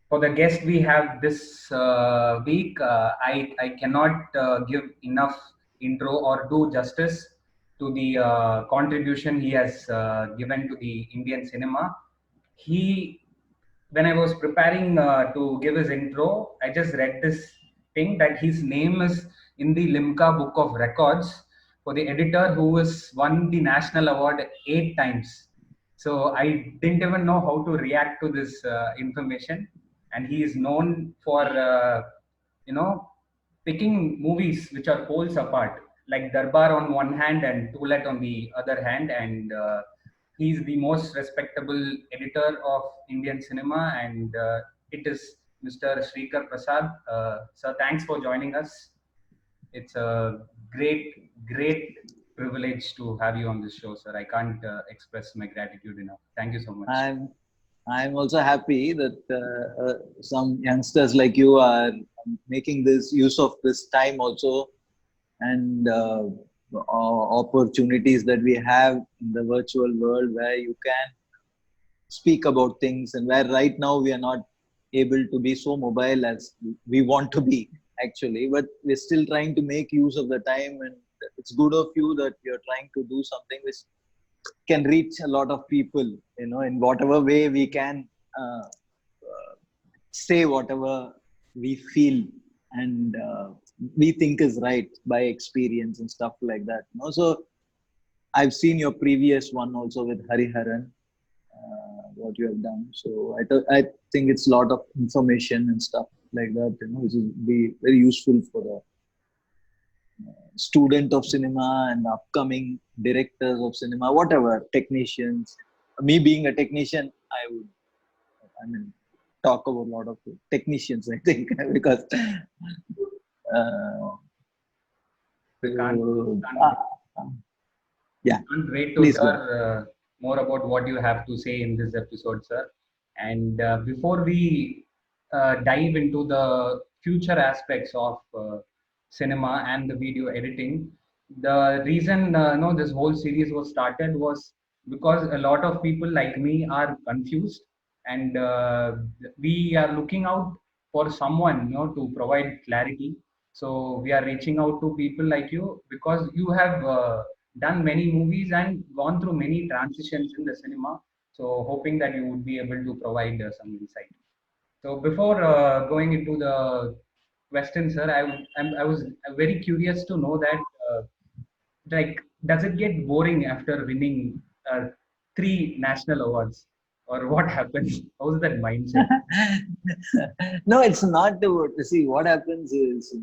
for the guest we have this week. I cannot give enough intro or do justice to the contribution he has given to the Indian cinema. He, when I was preparing to give his intro, I just read this thing that his name is in the Limca Book of Records for the editor who has won the national award 8 times. So I didn't even know how to react to this information, and he is known for you know picking movies which are poles apart, like Darbar on one hand and Toulet on the other hand, and he's the most respectable editor of Indian cinema, and it is Mr. Sreekar Prasad. Sir, thanks for joining us. It's a great privilege to have you on this show, sir. I can't express my gratitude enough. Thank you so much. I'm also happy that some youngsters like you are making this use of this time also, and opportunities that we have in the virtual world where you can speak about things, and where right now we are not able to be so mobile as we want to be actually, but we're still trying to make use of the time. And it's good of you that you're trying to do something which can reach a lot of people, in whatever way we can, say whatever we feel and we think is right by experience and stuff like that. So I've seen your previous one also with Hariharan, what you have done. So I think it's a lot of information and stuff like that, which will be very useful for the student of cinema and upcoming directors of cinema, whatever, technicians. Me being a technician, talk about a lot of technicians, I think, because Can't, uh, yeah, can't wait to please hear go. more about what you have to say in this episode, sir. And before we dive into the future aspects of cinema and the video editing, the reason this whole series was started was because a lot of people like me are confused, and we are looking out for someone to provide clarity. So we are reaching out to people like you because you have done many movies and gone through many transitions in the cinema. So hoping that you would be able to provide some insight. So before going into the question, sir, I was very curious to know that like, does it get boring after winning three national awards, or what happens? How's that mindset? No, it's not about, see, what happens is,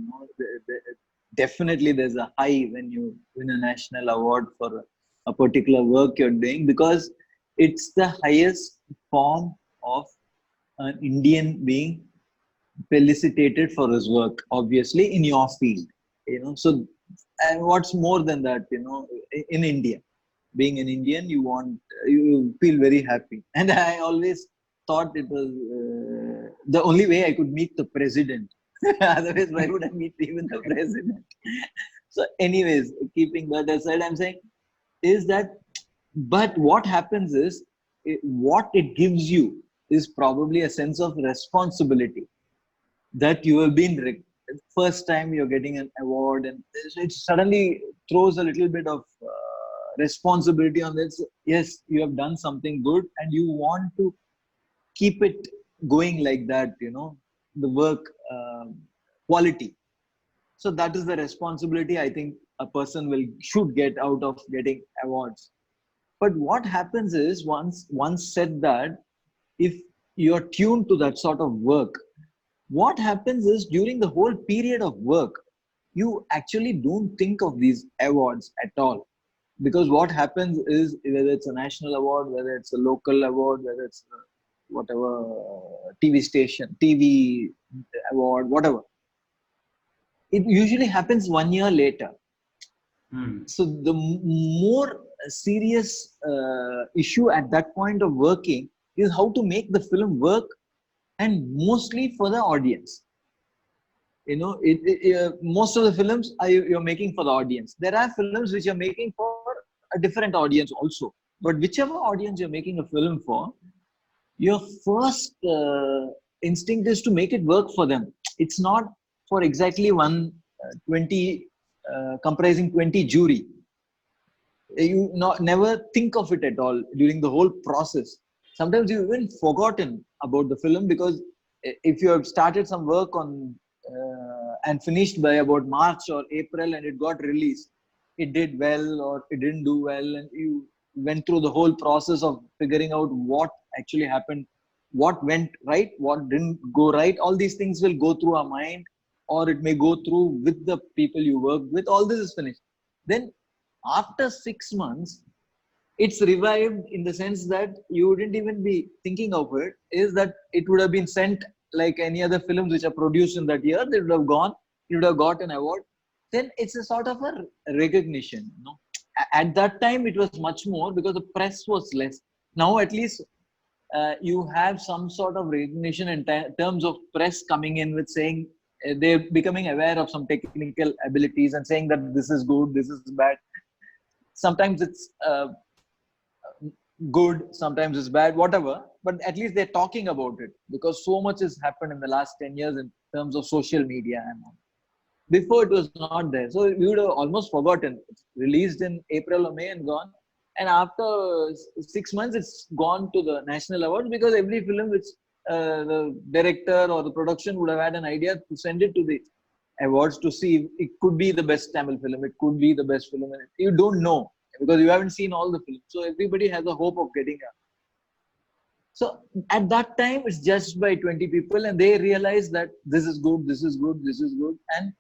definitely there's a high when you win a national award for a particular work you're doing, because it's the highest form of an Indian being felicitated for his work, obviously, in your field. So, and what's more than that, in India, being an Indian, you feel very happy. And I always thought it was the only way I could meet the president. Otherwise, why would I meet even the president? So, anyways, keeping that aside, I'm saying is that, but what happens is, what it gives you is probably a sense of responsibility that you have been first time you're getting an award, and it suddenly throws a little bit of responsibility on this. Yes, you have done something good and you want to keep it going like that, the work quality. So that is the responsibility I think a person should get out of getting awards. But what happens is, once said that, if you're tuned to that sort of work, what happens is, during the whole period of work, you actually don't think of these awards at all. Because what happens is, whether it's a national award, whether it's a local award, whether it's whatever TV station, TV award, whatever, it usually happens 1 year later. So the more serious issue at that point of working is how to make the film work, and mostly for the audience. Most of the films you're making for the audience. There are films which you're making for a different audience also. But whichever audience you're making a film for, your first instinct is to make it work for them. It's not for exactly 20 comprising 20 jury. You never think of it at all during the whole process. Sometimes you even forgotten about the film, because if you have started some work on and finished by about March or April and it got released, it did well or it didn't do well, and you went through the whole process of figuring out what actually happened, what went right, what didn't go right. All these things will go through our mind, or it may go through with the people you work with. All this is finished. Then after 6 months, it's revived in the sense that you wouldn't even be thinking of it, is that it would have been sent like any other films which are produced in that year. They would have gone, you would have got an award. Then it's a sort of a recognition. At that time, it was much more because the press was less. Now, at least you have some sort of recognition in terms of press coming in with saying they're becoming aware of some technical abilities and saying that this is good, this is bad. Sometimes it's good, sometimes it's bad, whatever, but at least they're talking about it, because so much has happened in the last 10 years in terms of social media and all. Before it was not there, so we would have almost forgotten. It's released in April or May and gone, and after 6 months it's gone to the national awards, because every film which the director or the production would have had an idea to send it to the awards to see if it could be the best Tamil film, it could be the best film. You don't know because you haven't seen all the films, so everybody has a hope of getting a. So at that time it's judged by 20 people, and they realize that this is good, this is good, this is good, and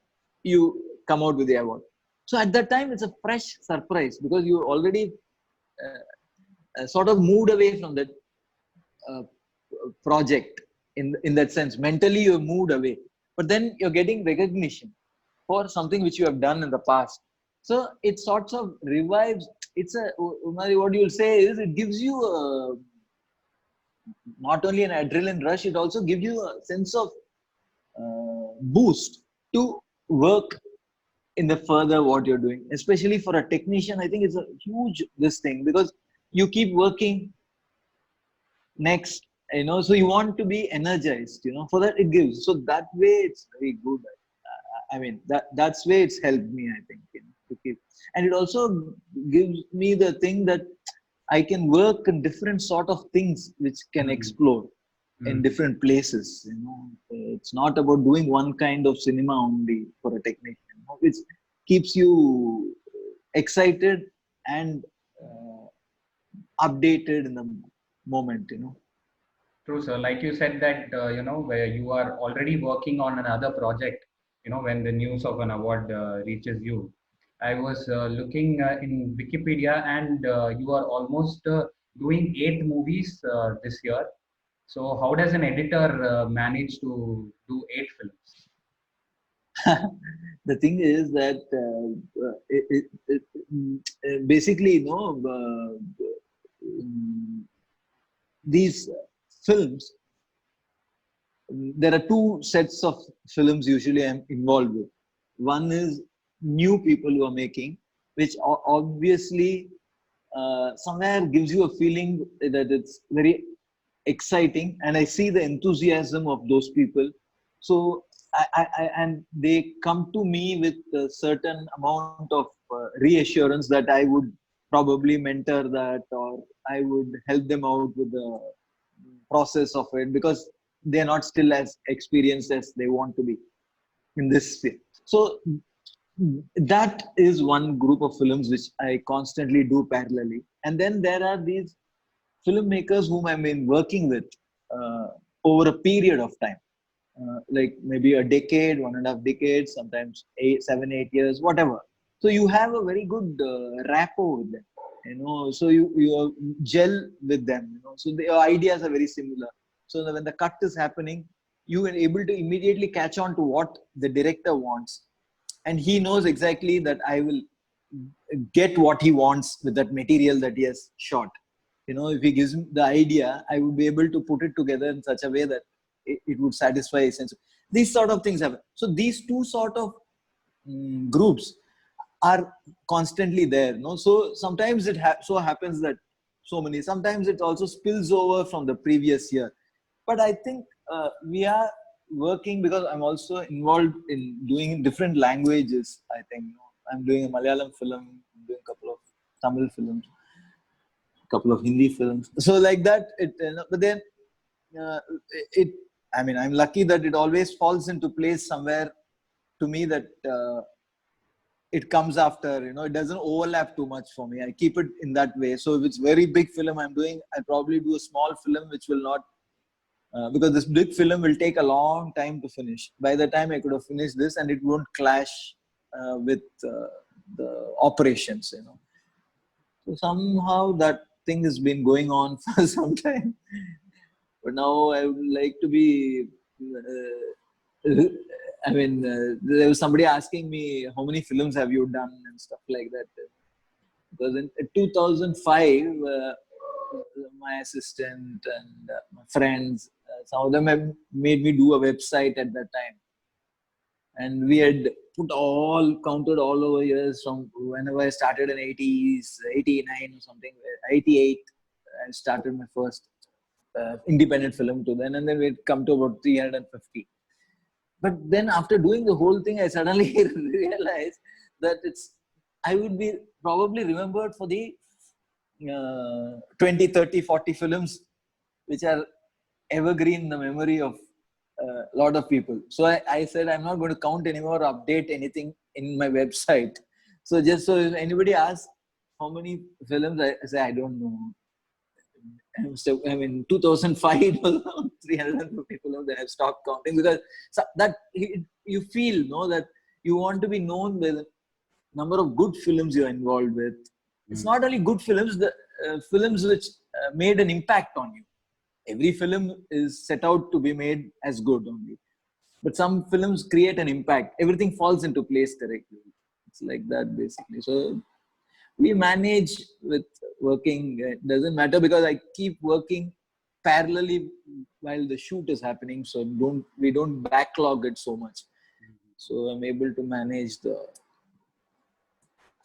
you come out with the award. So at that time it's a fresh surprise, because you already sort of moved away from that uh, project. In that sense, mentally you moved away, but then you're getting recognition for something which you have done in the past. So it sort of revives. It's a, Umari, what you'll say is, it gives you not only an adrenaline rush, it also gives you a sense of boost to work in the further what you're doing. Especially for a technician, I think it's a huge this thing, because you keep working next, so you want to be energized, for that it gives. So that way it's very good. I mean, that's way it's helped me, I think, to keep. And it also gives me the thing that I can work in different sort of things which can explore in different places. It's not about doing one kind of cinema only for a technician, which keeps you excited and updated in the moment. True, sir. Like you said that where you are already working on another project. When the news of an award reaches you, I was looking in Wikipedia, and you are almost doing 8 movies this year. So, how does an editor manage to do 8 films? The thing is that basically, these films, there are two sets of films usually I'm involved with. One is new people who are making, which obviously somewhere gives you a feeling that it's very exciting, and I see the enthusiasm of those people. So and they come to me with a certain amount of reassurance that I would probably mentor that, or I would help them out with the process of it, because they're not still as experienced as they want to be in this field. So that is one group of films which I constantly do parallelly. And then there are these filmmakers whom I've been working with over a period of time, like maybe a decade, 1.5 decades, sometimes 7, 8 years, whatever. So you have a very good rapport with them, so you gel with them, so the ideas are very similar. So when the cut is happening, you are able to immediately catch on to what the director wants, and he knows exactly that I will get what he wants with that material that he has shot. If he gives me the idea, I would be able to put it together in such a way that it would satisfy his sense. These sort of things happen. So these two sort of groups are constantly there. So sometimes it so happens that sometimes it also spills over from the previous year. But I think we are working because I'm also involved in doing different languages. I think I'm doing a Malayalam film, I'm doing a couple of Tamil films, a couple of Hindi films. So like that, but then uh, it. I mean, I'm lucky that it always falls into place somewhere to me that it comes after. It doesn't overlap too much for me. I keep it in that way. So if it's very big film I'm doing, I probably do a small film which will not because this big film will take a long time to finish. By the time I could have finished this, and it won't clash with the operations. So somehow that thing has been going on for some time. But now I would like to be. I mean, there was somebody asking me how many films have you done and stuff like that. Because in 2005, my assistant and my friends, some of them have made me do a website at that time. And we had counted all over years from whenever I started in 80s, 89 or something, 88, I started my first independent film to then, and then we'd come to about 350. But then after doing the whole thing, I suddenly realized that I would be probably remembered for the 20, 30, 40 films which are evergreen in the memory of a lot of people. So I said, I'm not going to count anymore or update anything in my website. So just so if anybody asks how many films, I say, I don't know. So, I mean, 2005, it was around 350 films that I've stopped counting because you feel, that you want to be known by the number of good films you're involved with. It's not only good films, the films which made an impact on you. Every film is set out to be made as good only. But some films create an impact. Everything falls into place correctly. It's like that basically. So we manage with working. It doesn't matter because I keep working parallelly while the shoot is happening. So we don't backlog it so much. So I'm able to manage the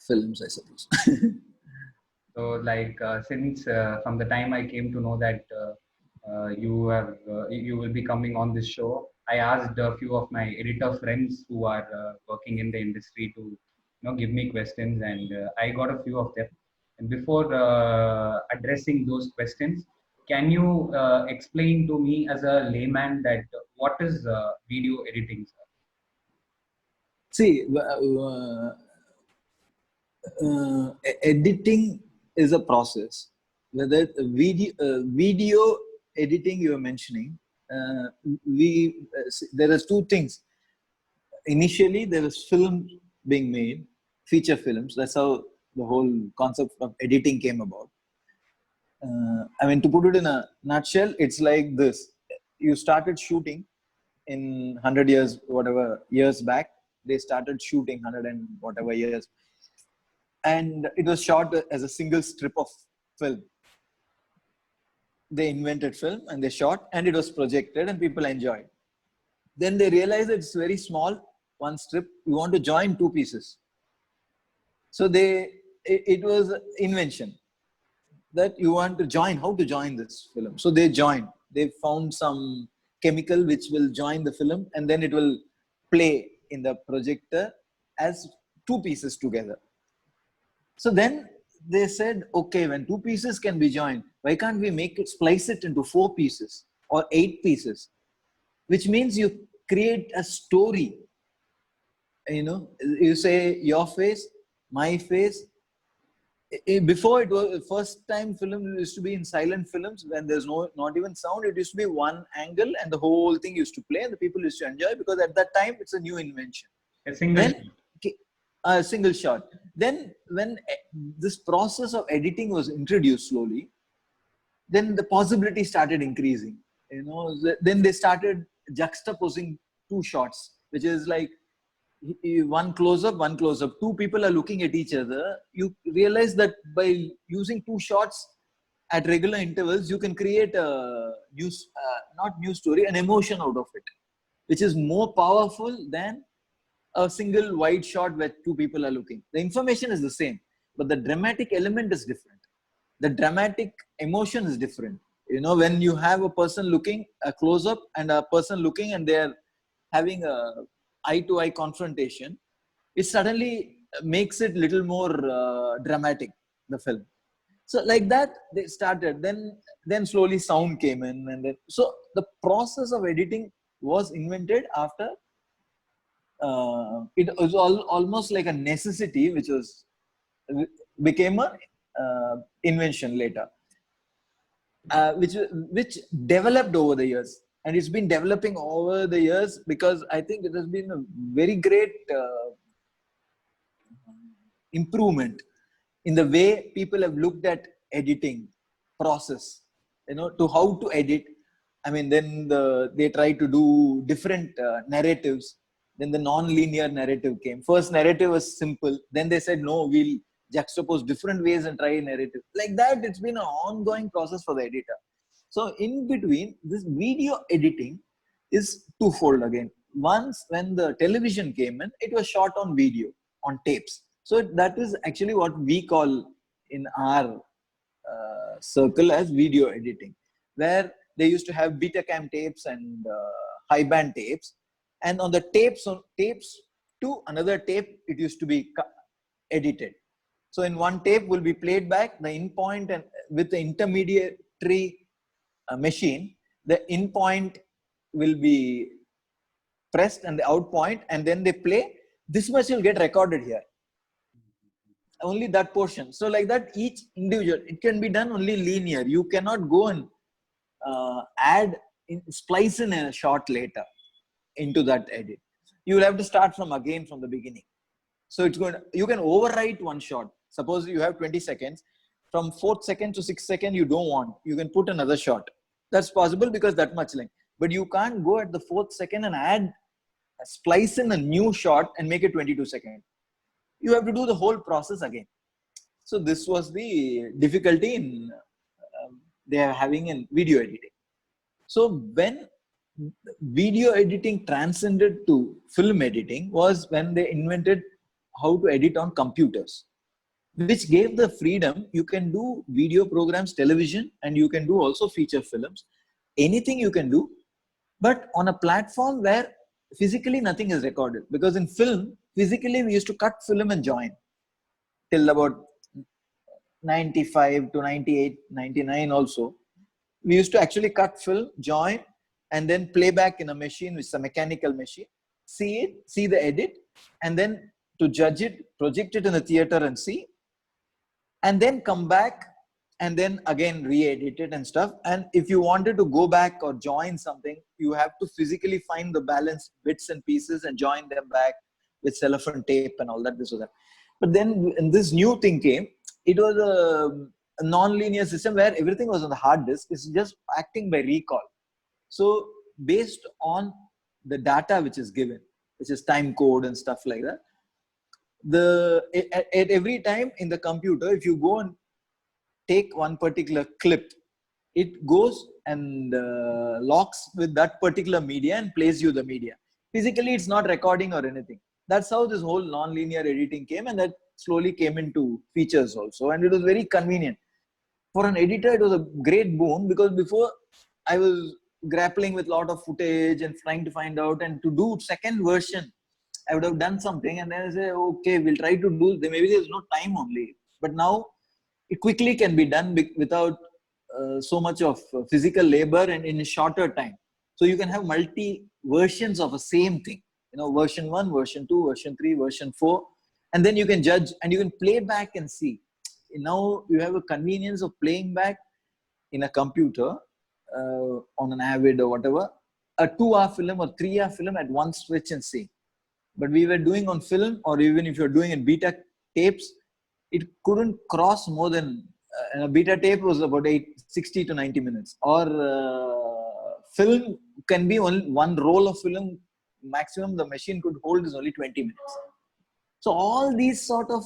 films, I suppose. So, like since from the time I came to know that you will be coming on this show, I asked a few of my editor friends who are working in the industry to give me questions, and I got a few of them. And before addressing those questions, can you explain to me as a layman that what is video editing, sir? See, editing is a process. Whether video editing you are mentioning, there is two things. Initially, there was film being made, feature films. That's how the whole concept of editing came about. I mean, to put it in a nutshell, it's like this: you started shooting in 100 years, whatever years back. They started shooting 100 and whatever years, and it was shot as a single strip of film. They invented film and they shot, and it was projected and people enjoyed. Then they realized it's very small, one strip. You want to join two pieces. So it was invention that you want to join, how to join this film. So they joined. They found some chemical which will join the film, and then it will play in the projector as two pieces together. So then they said, okay, when two pieces can be joined, why can't we splice it into 4 pieces or 8 pieces? Which means you create a story. You say your face, my face. Before, it was first time film used to be in silent films when there's not even sound. It used to be one angle and the whole thing used to play and the people used to enjoy because at that time it's a new invention. A single. Then a single shot. Then when this process of editing was introduced slowly, then the possibility started increasing. Then they started juxtaposing 2 shots, which is like one close up, one close up. 2 people are looking at each other. You realize that by using 2 shots at regular intervals, you can create a not new story, an emotion out of it, which is more powerful than a single wide shot where 2 people are looking. The information is the same, but the dramatic element is different. The dramatic emotion is different. You know, when you have a person looking, a close up, and a person looking, and they're having a eye to eye confrontation, it suddenly makes it little more dramatic, the film. So like that they started. Then slowly sound came in, and then so the process of editing was invented after. It was almost like a necessity, which was became a invention later, which developed over the years, and it's been developing over the years because I think it has been a very great improvement in the way people have looked at editing process, you know, to how to edit. I mean, then they try to do different narratives. Then the non-linear narrative came. First narrative was simple, then they said no, we'll juxtapose different ways and try narrative. Like that, it's been an ongoing process for the editor. So in between, this video editing is twofold again. Once when the television came in, it was shot on video, on tapes. So that is actually what we call in our circle as video editing, where they used to have Betacam tapes and high band tapes, and on the tapes, to another tape, it used to be edited. So in one tape will be played back the in point, and with the intermediary machine, the in point will be pressed and the out point, and then they play. This much will get recorded here, only that portion. So like that, each individual, it can be done only linear. You cannot go and add splice in a shot later into that edit. You will have to start from again from the beginning. So it's going to, you can overwrite one shot. Suppose you have 20 seconds, from 4th second to 6th second you don't want, you can put another shot. That's possible because that much length. But you can't go at the 4th second and add, splice in a new shot and make it 22 seconds. You have to do the whole process again. So this was the difficulty in they are having in video editing. So when video editing transcended to film editing was when they invented how to edit on computers, which gave the freedom. You can do video programs, television, and you can do also feature films. Anything you can do, but on a platform where physically nothing is recorded. Because in film, physically we used to cut film and join till about 95 to 98, 99 also. We used to actually cut film, join, and then play back in a machine, which is a mechanical machine, see it, see the edit, and then to judge it, project it in the theater and see, and then come back and then again re-edit it and stuff. And if you wanted to go back or join something, you have to physically find the balanced bits and pieces and join them back with cellophane tape and all that, this or that. But then when this new thing came, it was a non-linear system where everything was on the hard disk. It's just acting by recall. So based on the data which is given, which is time code and stuff like that, at every time in the computer, if you go and take one particular clip, it goes and locks with that particular media and plays you the media. Physically, it's not recording or anything. That's how this whole non-linear editing came, and that slowly came into features also. And it was very convenient. For an editor, it was a great boon, because before I was grappling with a lot of footage and trying to find out, and to do second version, I would have done something and then I say, okay, we'll try to do, maybe there's no time only. But now it quickly can be done without so much of physical labor and in a shorter time. So you can have multi versions of a same thing, you know, version 1, version 2, version 3, version 4, and then you can judge and you can play back and see. Now you have a convenience of playing back in a computer on an Avid or whatever, a 2-hour film or 3-hour film at one switch and see. But we were doing on film, or even if you're doing in beta tapes, it couldn't cross more than a beta tape was about 60 to 90 minutes, or film can be only one roll of film maximum the machine could hold is only 20 minutes. So all these sort of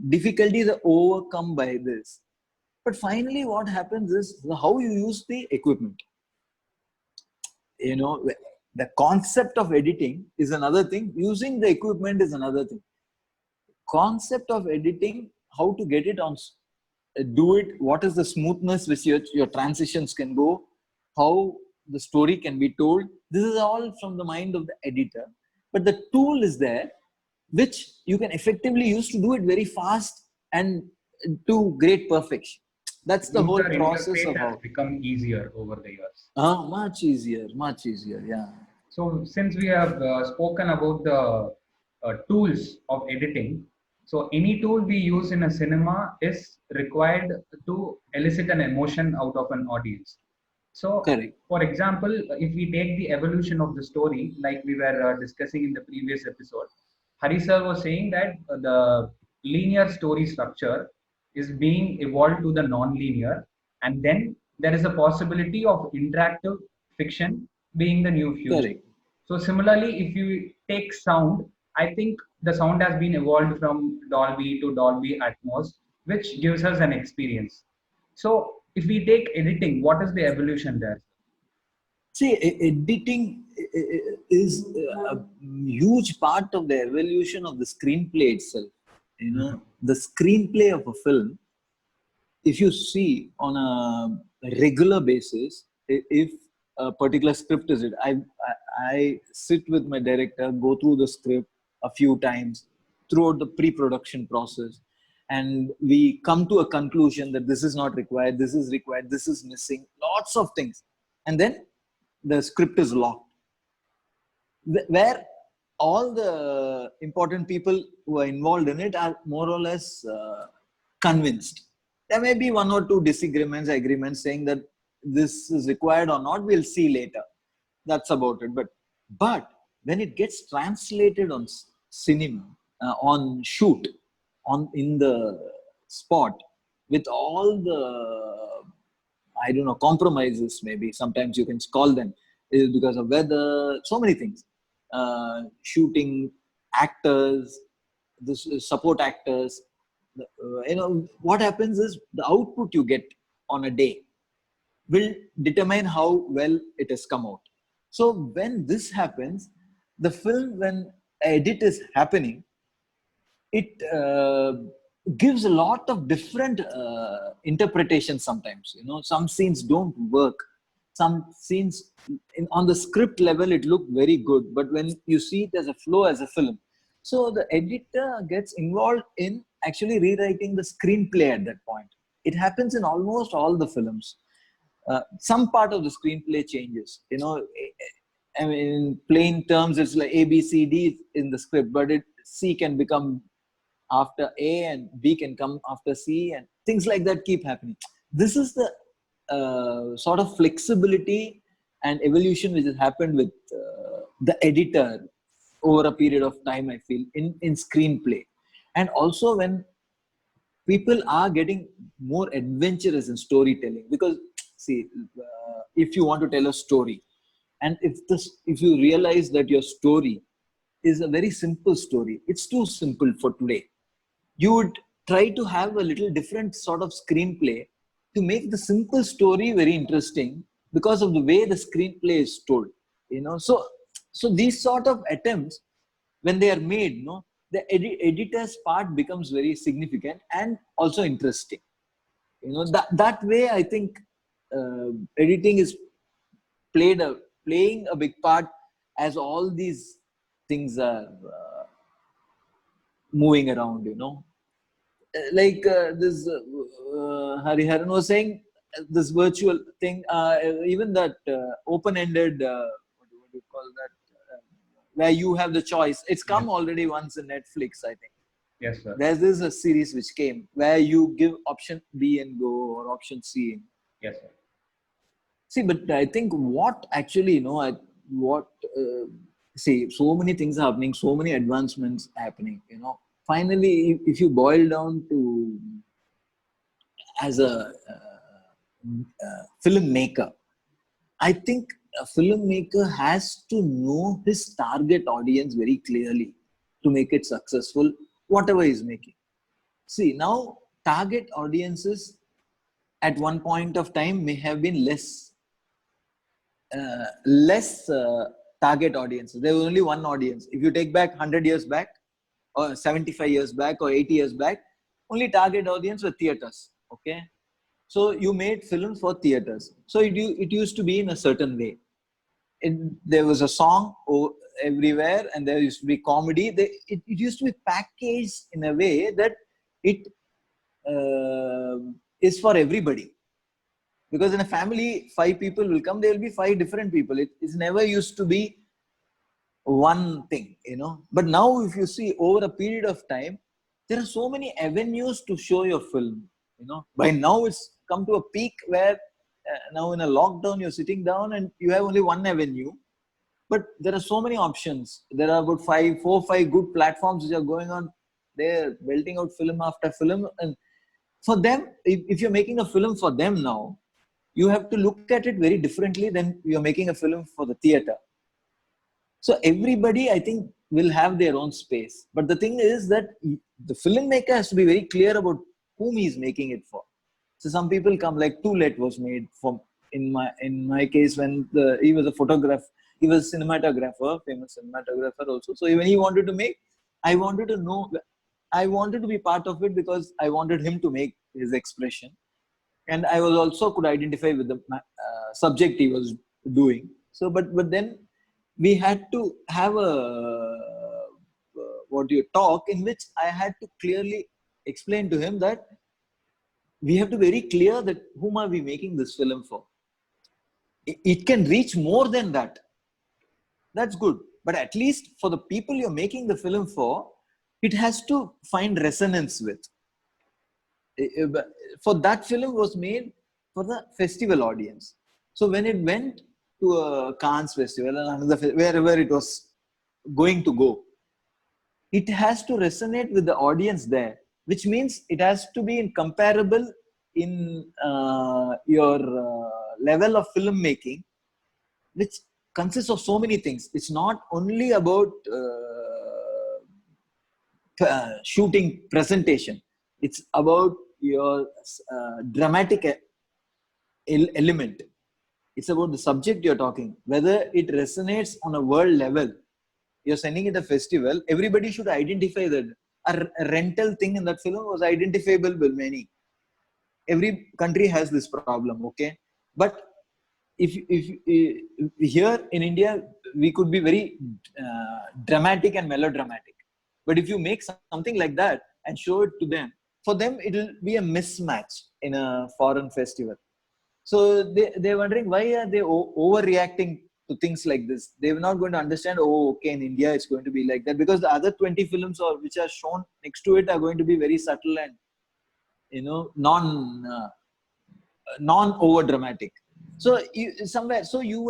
difficulties are overcome by this. But finally what happens is how you use the equipment. You know, the concept of editing is another thing, using the equipment is another thing. Concept of editing, how to get it on do it, what is the smoothness which your transitions can go, how the story can be told. This is all from the mind of the editor, but the tool is there which you can effectively use to do it very fast and to great perfection. That's the whole User process interface of how. has become easier over the years. Much easier, yeah. So since we have spoken about the tools of editing, so any tool we use in a cinema is required to elicit an emotion out of an audience. So, Correct. for example, if we take the evolution of the story, like we were discussing in the previous episode, Hari sir was saying that the linear story structure is being evolved to the non-linear, and then there is a possibility of interactive fiction being the new future. Correct. So similarly, if you take sound, I think the sound has been evolved from Dolby to Dolby Atmos, which gives us an experience. So if we take editing, what is the evolution there? See, editing is a huge part of the evolution of the screenplay itself. You know, Mhm. the screenplay of a film, if you see on a regular basis, if a particular script is it, I sit with my director, go through the script a few times throughout the pre-production process, and we come to a conclusion that this is not required, this is required, this is missing, lots of things, and then the script is locked, where all the important people who are involved in it are more or less convinced. There may be one or two disagreements, agreements saying that this is required or not. We'll see later. That's about it. But when it gets translated on cinema, on shoot, on in the spot, with all the, I don't know, compromises, maybe sometimes you can call them, is because of weather, so many things. Shooting, actors, the support actors. What happens is the output you get on a day will determine how well it has come out. So when this happens, the film, when edit is happening, it gives a lot of different interpretations sometimes. Some scenes don't work, some scenes on the script level it looked very good, but when you see it as a flow, as a film, so the editor gets involved in actually rewriting the screenplay at that point. It happens in almost all the films. Some part of the screenplay changes. I mean, in plain terms, it's like A, B, C, D in the script, but C can become after A and B can come after C, and things like that keep happening. This is the sort of flexibility and evolution which has happened with the editor over a period of time, I feel, in screenplay. And also when people are getting more adventurous in storytelling, because see, if you want to tell a story, and if you realize that your story is a very simple story, it's too simple for today, you would try to have a little different sort of screenplay to make the simple story very interesting because of the way the screenplay is told. So these sort of attempts, when they are made, the editor's part becomes very significant and also interesting. That way I think editing is playing a big part as all these things are moving around. Like this Hariharan was saying, this virtual thing, even that open-ended, what do you call that, where you have the choice. It's Yes, come already once in Netflix, I think. yes, sir. There's a series which came where you give option B and go, or option C. Yes, sir. See, but I think what actually, what, see, so many things are happening, so many advancements happening, finally, if you boil down to, as a filmmaker, I think a filmmaker has to know his target audience very clearly to make it successful, whatever he's making. See, now target audiences at one point of time may have been less target audiences. There was only one audience. If you take back 100 years back, or 75 years back, or 80 years back, only target audience were theaters. Okay, so you made films for theaters. So it used to be in a certain way. There was a song everywhere, and there used to be comedy. It used to be packaged in a way that it is for everybody. Because in a family, five people will come. There will be five different people. It's never used to be one thing, But now, if you see over a period of time, there are so many avenues to show your film. By now it's come to a peak where now in a lockdown you're sitting down and you have only one avenue, but there are so many options. There are about four, five good platforms which are going on. They're belting out film after film, and for them, if you're making a film for them now, you have to look at it very differently than you're making a film for the theater. So everybody, I think, will have their own space. But the thing is that the filmmaker has to be very clear about whom he's making it for. So some people come, like Too Late was made from, in my case, when he was a photographer, he was a cinematographer, famous cinematographer also. So when he wanted to make, I wanted to know, I wanted to be part of it because I wanted him to make his expression, and I was also could identify with the subject he was doing. So, but then we had to have a what you talk in which I had to clearly explain to him that we have to be very clear that whom are we making this film for. It can reach more than that. That's good, but at least for the people you're making the film for, it has to find resonance with. For that film was made for the festival audience. So when it went to a Cannes festival and another wherever it was going to go, it has to resonate with the audience there, which means it has to be comparable in your level of filmmaking, which consists of so many things. It's not only about shooting presentation. It's about your dramatic element. It's about the subject you're talking, whether it resonates on a world level. You're sending it a festival, everybody should identify that. A rental thing in that film was identifiable with many. Every country has this problem, okay? But if here in India, we could be very dramatic and melodramatic. But if you make something like that and show it to them, for them it will be a mismatch in a foreign festival. So they're wondering, why are they overreacting to things like this? They're not going to understand, oh, okay, in India it's going to be like that, because the other 20 films or which are shown next to it are going to be very subtle and non over dramatic. So you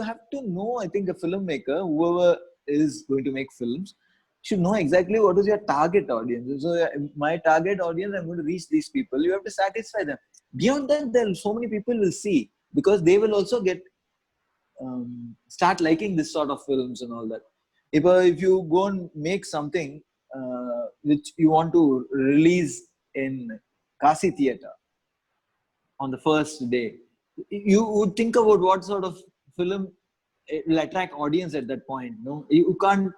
have to know, I think, a filmmaker, whoever is going to make films, should know exactly what is your target audience. So my target audience, I'm going to reach these people. You have to satisfy them. Beyond that, there are so many people will see, because they will also get start liking this sort of films and all that. If you go and make something which you want to release in Kasi theater on the first day, you would think about what sort of film will attract audience at that point. No, you can't.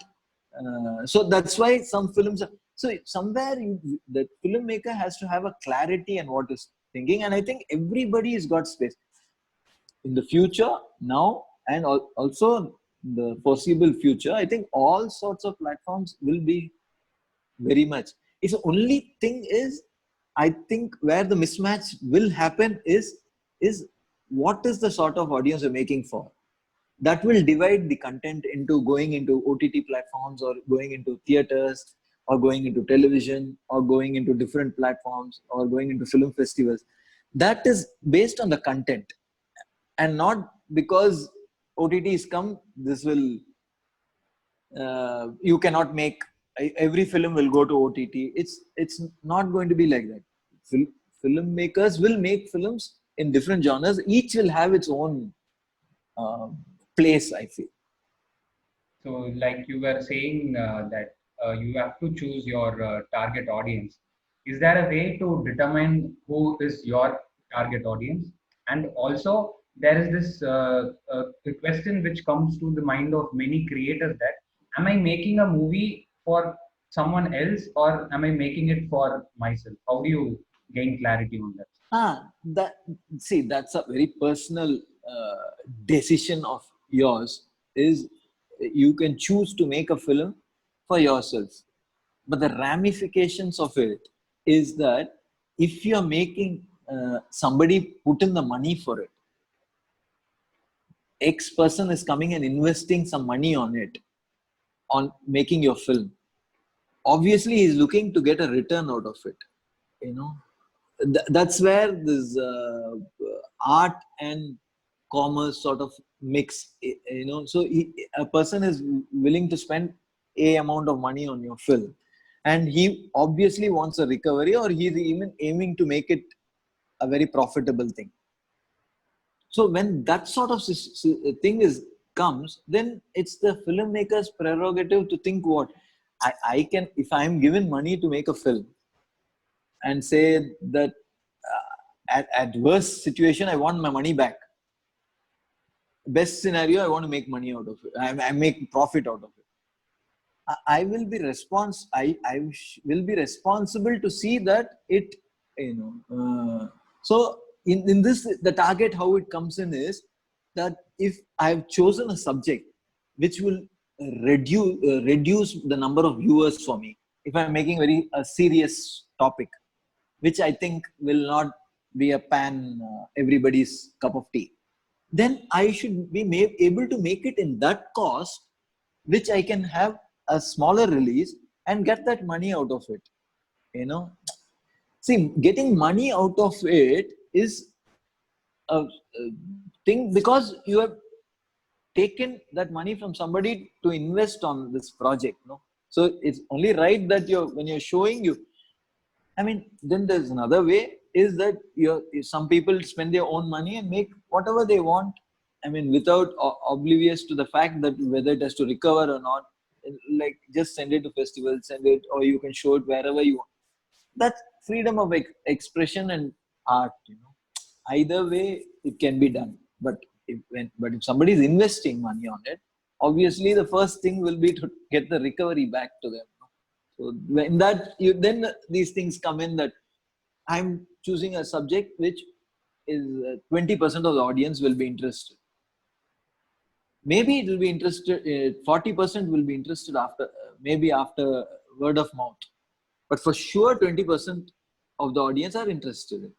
So that's why some films. So somewhere the filmmaker has to have a clarity and what is thinking, and I think everybody has got space in the future now, and also the foreseeable future. I think all sorts of platforms will be very much. It's the only thing is, I think where the mismatch will happen is what is the sort of audience you're making for. That will divide the content into going into OTT platforms, or going into theaters, or going into television, or going into different platforms, or going into film festivals. That is based on the content, and not because OTTs come, this will you cannot make every film will go to OTT. It's not going to be like that. Filmmakers will make films in different genres. Each will have its own place, I feel. So, like you were saying, that you have to choose your target audience. Is there a way to determine who is your target audience? And also, there is this the question which comes to the mind of many creators, that am I making a movie for someone else, or am I making it for myself? How do you gain clarity on that? That, see, that's a very personal decision of yours. Is you can choose to make a film for yourself, but the ramifications of it is that if you're making somebody put in the money for it, X person is coming and investing some money on it, on making your film. Obviously, he's looking to get a return out of it. You know, that's where this art and commerce sort of mix. You know, so a person is willing to spend a amount of money on your film, and he obviously wants a recovery, or he's even aiming to make it a very profitable thing. So when that sort of thing is comes, then it's the filmmaker's prerogative to think what I can, if I'm given money to make a film, and say that at worst situation I want my money back. Best scenario, I want to make money out of it. I make profit out of it. I will be will be responsible to see that it, you know. So in this, the target, how it comes in is that if I've chosen a subject which will reduce the number of viewers for me, if I'm making very a serious topic, which I think will not be a pan everybody's cup of tea, then I should be able to make it in that cost, which I can have a smaller release and get that money out of it. You know, see, getting money out of it is a thing, because you have taken that money from somebody to invest on this project. No, so it's only right that when you're showing you. I mean, then there's another way, is that some people spend their own money and make whatever they want. I mean, without oblivious to the fact that whether it has to recover or not. Like, just send it to festivals, send it, or you can show it wherever you want. That's freedom of expression and art. You know, either way it can be done. But if somebody is investing money on it, obviously the first thing will be to get the recovery back to them. So in that, then these things come in, that I'm choosing a subject which is 20% of the audience will be interested. Maybe it will be interested. 40% will be interested after, maybe after word of mouth, but for sure 20% of the audience are interested in.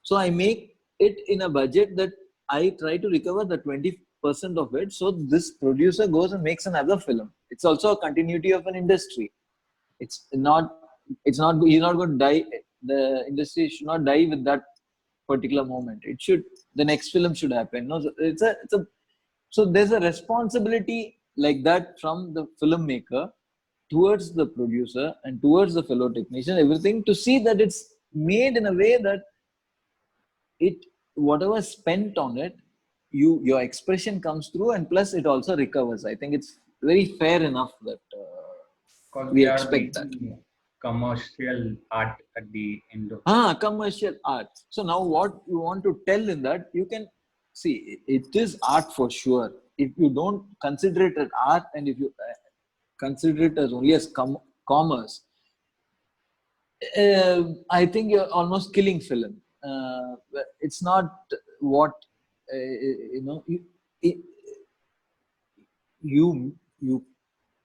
So I make it in a budget that I try to recover the 20% of it. So this producer goes and makes another film. It's also a continuity of an industry. It's not. It's not. He's not going to die. The industry should not die with that particular moment. It should. The next film should happen. No, so it's a. It's a. So there's a responsibility like that from the filmmaker towards the producer and towards the fellow technician. Everything, to see that it's made in a way that it, whatever spent on it, your expression comes through, and plus it also recovers. I think it's very fair enough that Because we we are expect that. making commercial art at the end of. Commercial art. So now what you want to tell in that, you can see it is art for sure. If you don't consider it as art, and if you consider it as only as commerce, I think you're almost killing film. It's not what you know. You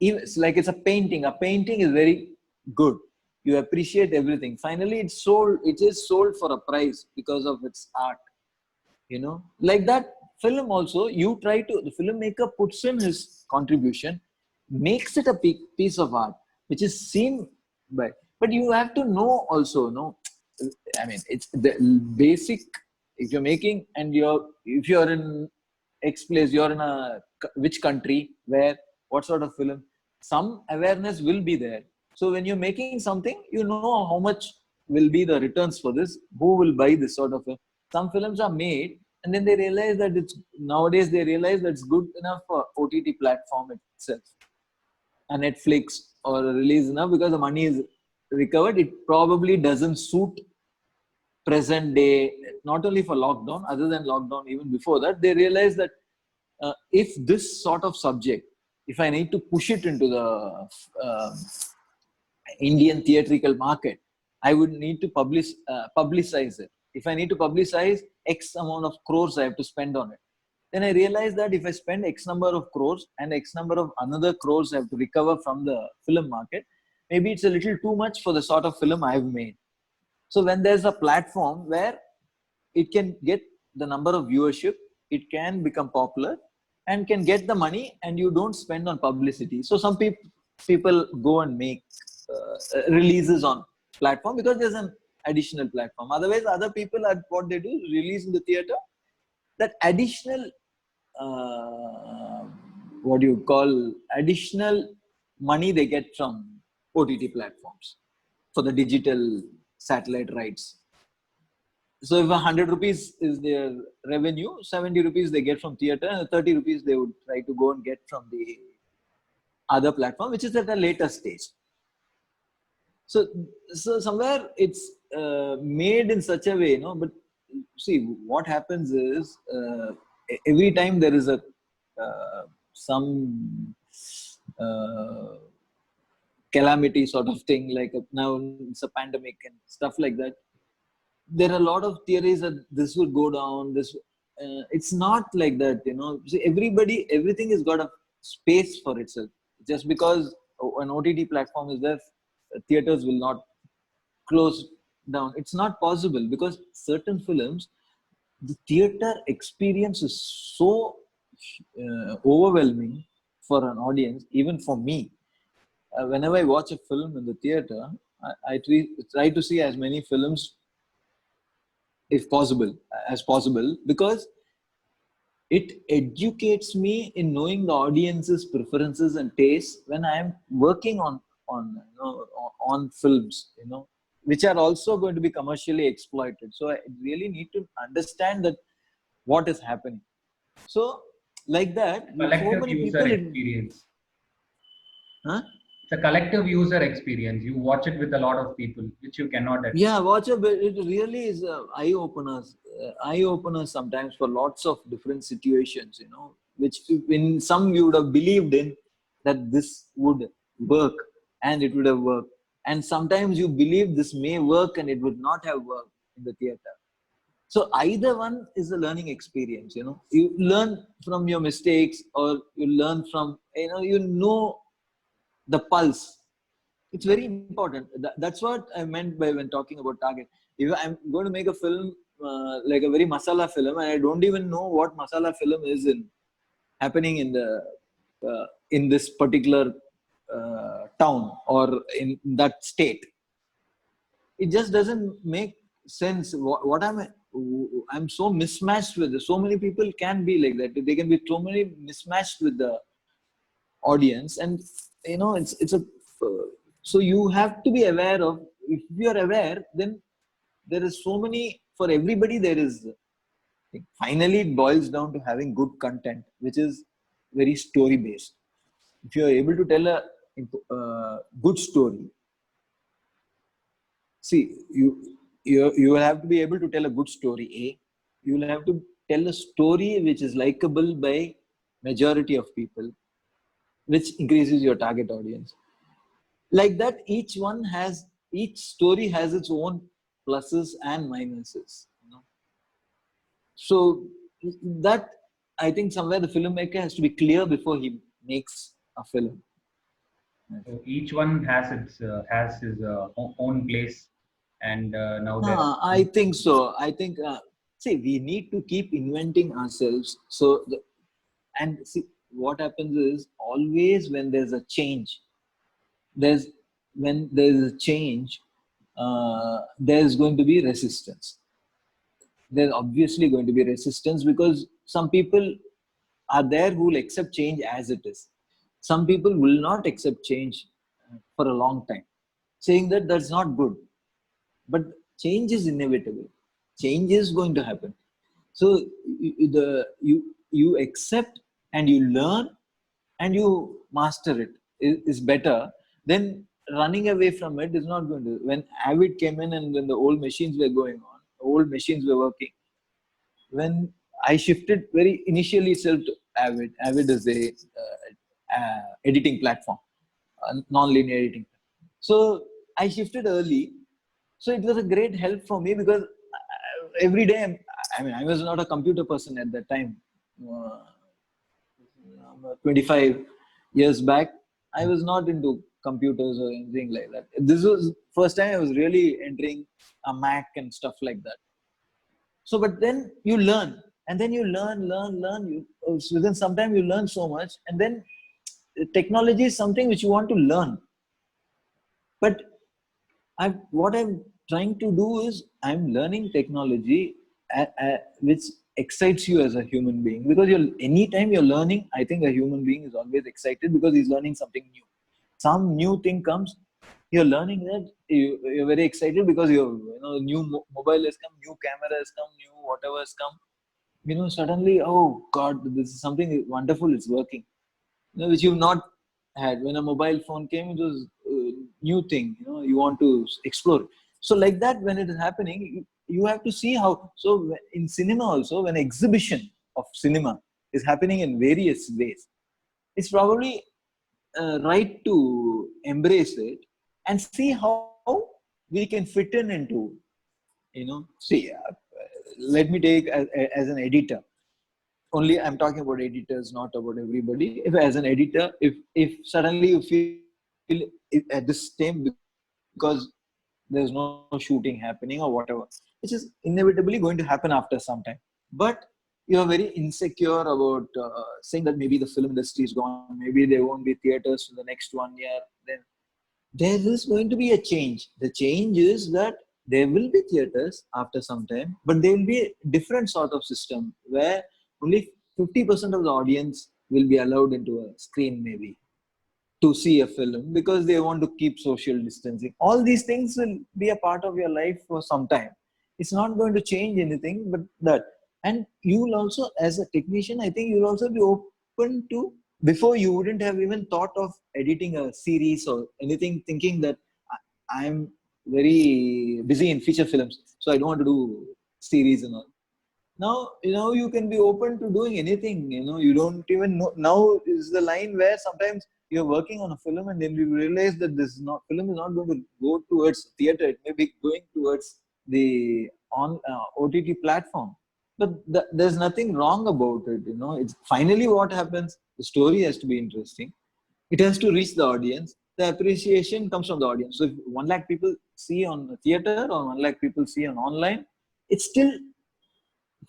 it's like it's a painting. A painting is very good. You appreciate everything. Finally, it's sold. It is sold for a price because of its art. You know, like that film also. You try to. The filmmaker puts in his contribution, makes it a piece of art, which is seen by. But you have to know also. No, I mean, it's the basic. If you're making, and if you're in X place, you're in a which country, where, what sort of film, some awareness will be there. So when you're making something, you know how much will be the returns for this, who will buy this sort of film. Some films are made, and then they realize that it's nowadays they realize that it's good enough for OTT platform itself, a Netflix or a release enough, because the money is recovered. It probably doesn't suit present day, not only for lockdown, other than lockdown, even before that, they realize that if this sort of subject, if I need to push it into the Indian theatrical market, I would need to publicize it. If I need to publicize X amount of crores, I have to spend on it. Then I realized that if I spend X number of crores and X number of another crores I have to recover from the film market, maybe it's a little too much for the sort of film I've made. So when there's a platform where it can get the number of viewership, it can become popular and can get the money, and you don't spend on publicity. So some people go and make releases on platform because there's an additional platform. Otherwise, other people are what they do, release in the theater. That additional what do you call additional money they get from OTT platforms for the digital satellite rights. So if 100 rupees is their revenue, 70 rupees they get from theater, and 30 rupees they would try to go and get from the other platform, which is at a later stage. So, so somewhere it's made in such a way, you know. But see, what happens is every time there is a some calamity sort of thing, like now it's a pandemic and stuff like that. There are a lot of theories that this will go down. It's not like that, you know. See, everything has got a space for itself. Just because an OTT platform is there, theaters will not close down. It's not possible because certain films, the theater experience is so overwhelming for an audience, even for me. Whenever I watch a film in the theater, I try to see as many films if possible as possible, because it educates me in knowing the audience's preferences and tastes when I am working on you know, on films, you know, which are also going to be commercially exploited. So I really need to understand that what is happening. So like that, so Collective many user people experience. huh? It's a collective user experience. You watch it with a lot of people, which you cannot at Yeah, watch a bit. It really is eye openers sometimes for lots of different situations, you know, which in some you would have believed in that this would work, and it would have worked. And sometimes you believe this may work and it would not have worked in the theater. So either one is a learning experience, you know. You learn from your mistakes, or you learn from, you know the pulse. It's very important. That's what I meant by when talking about target. If I'm going to make a film like a very masala film, and I don't even know what masala film is in happening in this particular town or in that state, it just doesn't make sense. What I'm so mismatched with this. So many people can be like that. They can be so many mismatched with the audience, and you know it's a so you have to be aware of. If you are aware, then there is so many, for everybody there is. Finally it boils down to having good content, which is very story based. If you are able to tell a good story, see, you will have to be able to tell a good story. You will have to tell a story which is likable by majority of people, which increases your target audience. Like that, each story has its own pluses and minuses, you know. So that, I think somewhere the filmmaker has to be clear before he makes a film. So each one has his own place, and now there I think so. I think see, we need to keep inventing ourselves. So and see, what happens is, always when there's a change, there's when there's a change, there's going to be resistance. There's obviously going to be resistance, because some people are there who will accept change as it is. Some people will not accept change for a long time, saying that that's not good. But change is inevitable. Change is going to happen. So you accept and you learn and you master it is better than running away from it. Is not going to. When Avid came in and when the old machines were going on, old machines were working, when I shifted very initially itself to Avid. Avid is a editing platform, non-linear editing. So I shifted early. So it was a great help for me, because every day, I mean, I was not a computer person at that time. Uh, 25 years back, I was not into computers or anything like that. This was first time I was really entering a Mac and stuff like that. So, but then you learn, and then you learn. Within some time, you learn so much, and then technology is something which you want to learn. But what I'm trying to do is I'm learning technology which excites you as a human being, because anytime you're learning, I think a human being is always excited because he's learning something new. Some new thing comes, you're learning that you're very excited because new mobile has come, new camera has come, new whatever has come. Suddenly, oh God, this is something wonderful. It's working, which you've not had. When a mobile phone came, it was a new thing, you want to explore. So like that, when it is happening, you have to see how. So in cinema also, when exhibition of cinema is happening in various ways, it's probably right to embrace it and see how we can fit into, see, let me take as an editor. Only I'm talking about editors, not about everybody. If as an editor, if suddenly you feel at this time, because there's no shooting happening or whatever, which is inevitably going to happen after some time, but you're very insecure about saying that maybe the film industry is gone, maybe there won't be theaters for the next 1 year, then there is going to be a change. The change is that there will be theaters after some time, but there will be a different sort of system where only 50% of the audience will be allowed into a screen, maybe to see a film, because they want to keep social distancing. All these things will be a part of your life for some time. It's not going to change anything, but that. And you will also, as a technician, I think you'll also be open to, before you wouldn't have even thought of editing a series or anything, thinking that I'm very busy in feature films, so I don't want to do series and all. Now you can be open to doing anything. You don't even know. Now is the line where sometimes you're working on a film and then you realize that this film is not going to go towards theater. It may be going towards the on OTT platform, but there's nothing wrong about it. It's finally what happens. The story has to be interesting. It has to reach the audience. The appreciation comes from the audience. So if 1 lakh people see on theater or 1 lakh people see on online, it's still,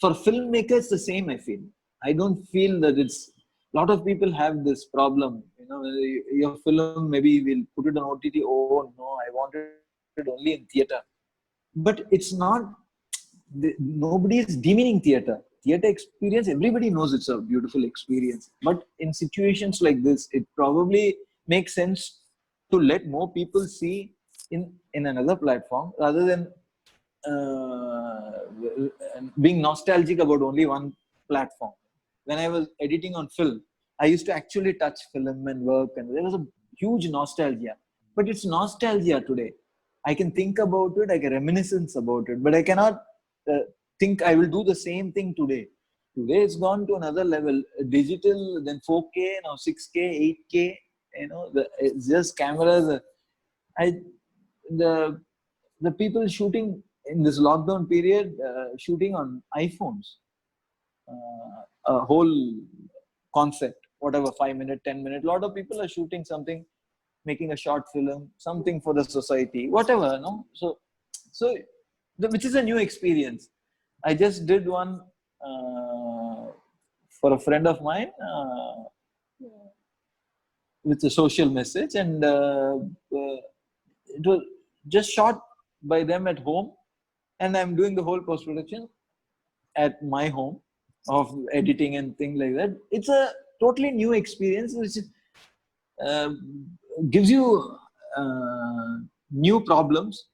for filmmakers, the same. I feel, I don't feel that it's, a lot of people have this problem. Your film, maybe we'll put it on OTT. Oh no, I wanted it only in theater. But it's not, nobody is demeaning theater experience. Everybody knows it's a beautiful experience, but in situations like this, it probably makes sense to let more people see in another platform, rather than uh, being nostalgic about only one platform. When I was editing on film, I used to actually touch film and work, and there was a huge nostalgia. But it's nostalgia today. I can think about it, I can reminiscence about it, but I cannot think I will do the same thing today. Today it's gone to another level. Digital, then 4K, now 6K, 8K. It's just cameras. I the the people shooting in this lockdown period, shooting on iPhones, a whole concept, whatever, 5 minute, 10 minute. A lot of people are shooting something, making a short film, something for the society, whatever. No, so which is a new experience. I just did one for a friend of mine, with a social message, and it was just shot by them at home, and I'm doing the whole post production at my home of editing and things like that. It's a totally new experience, which uh, gives you new problems.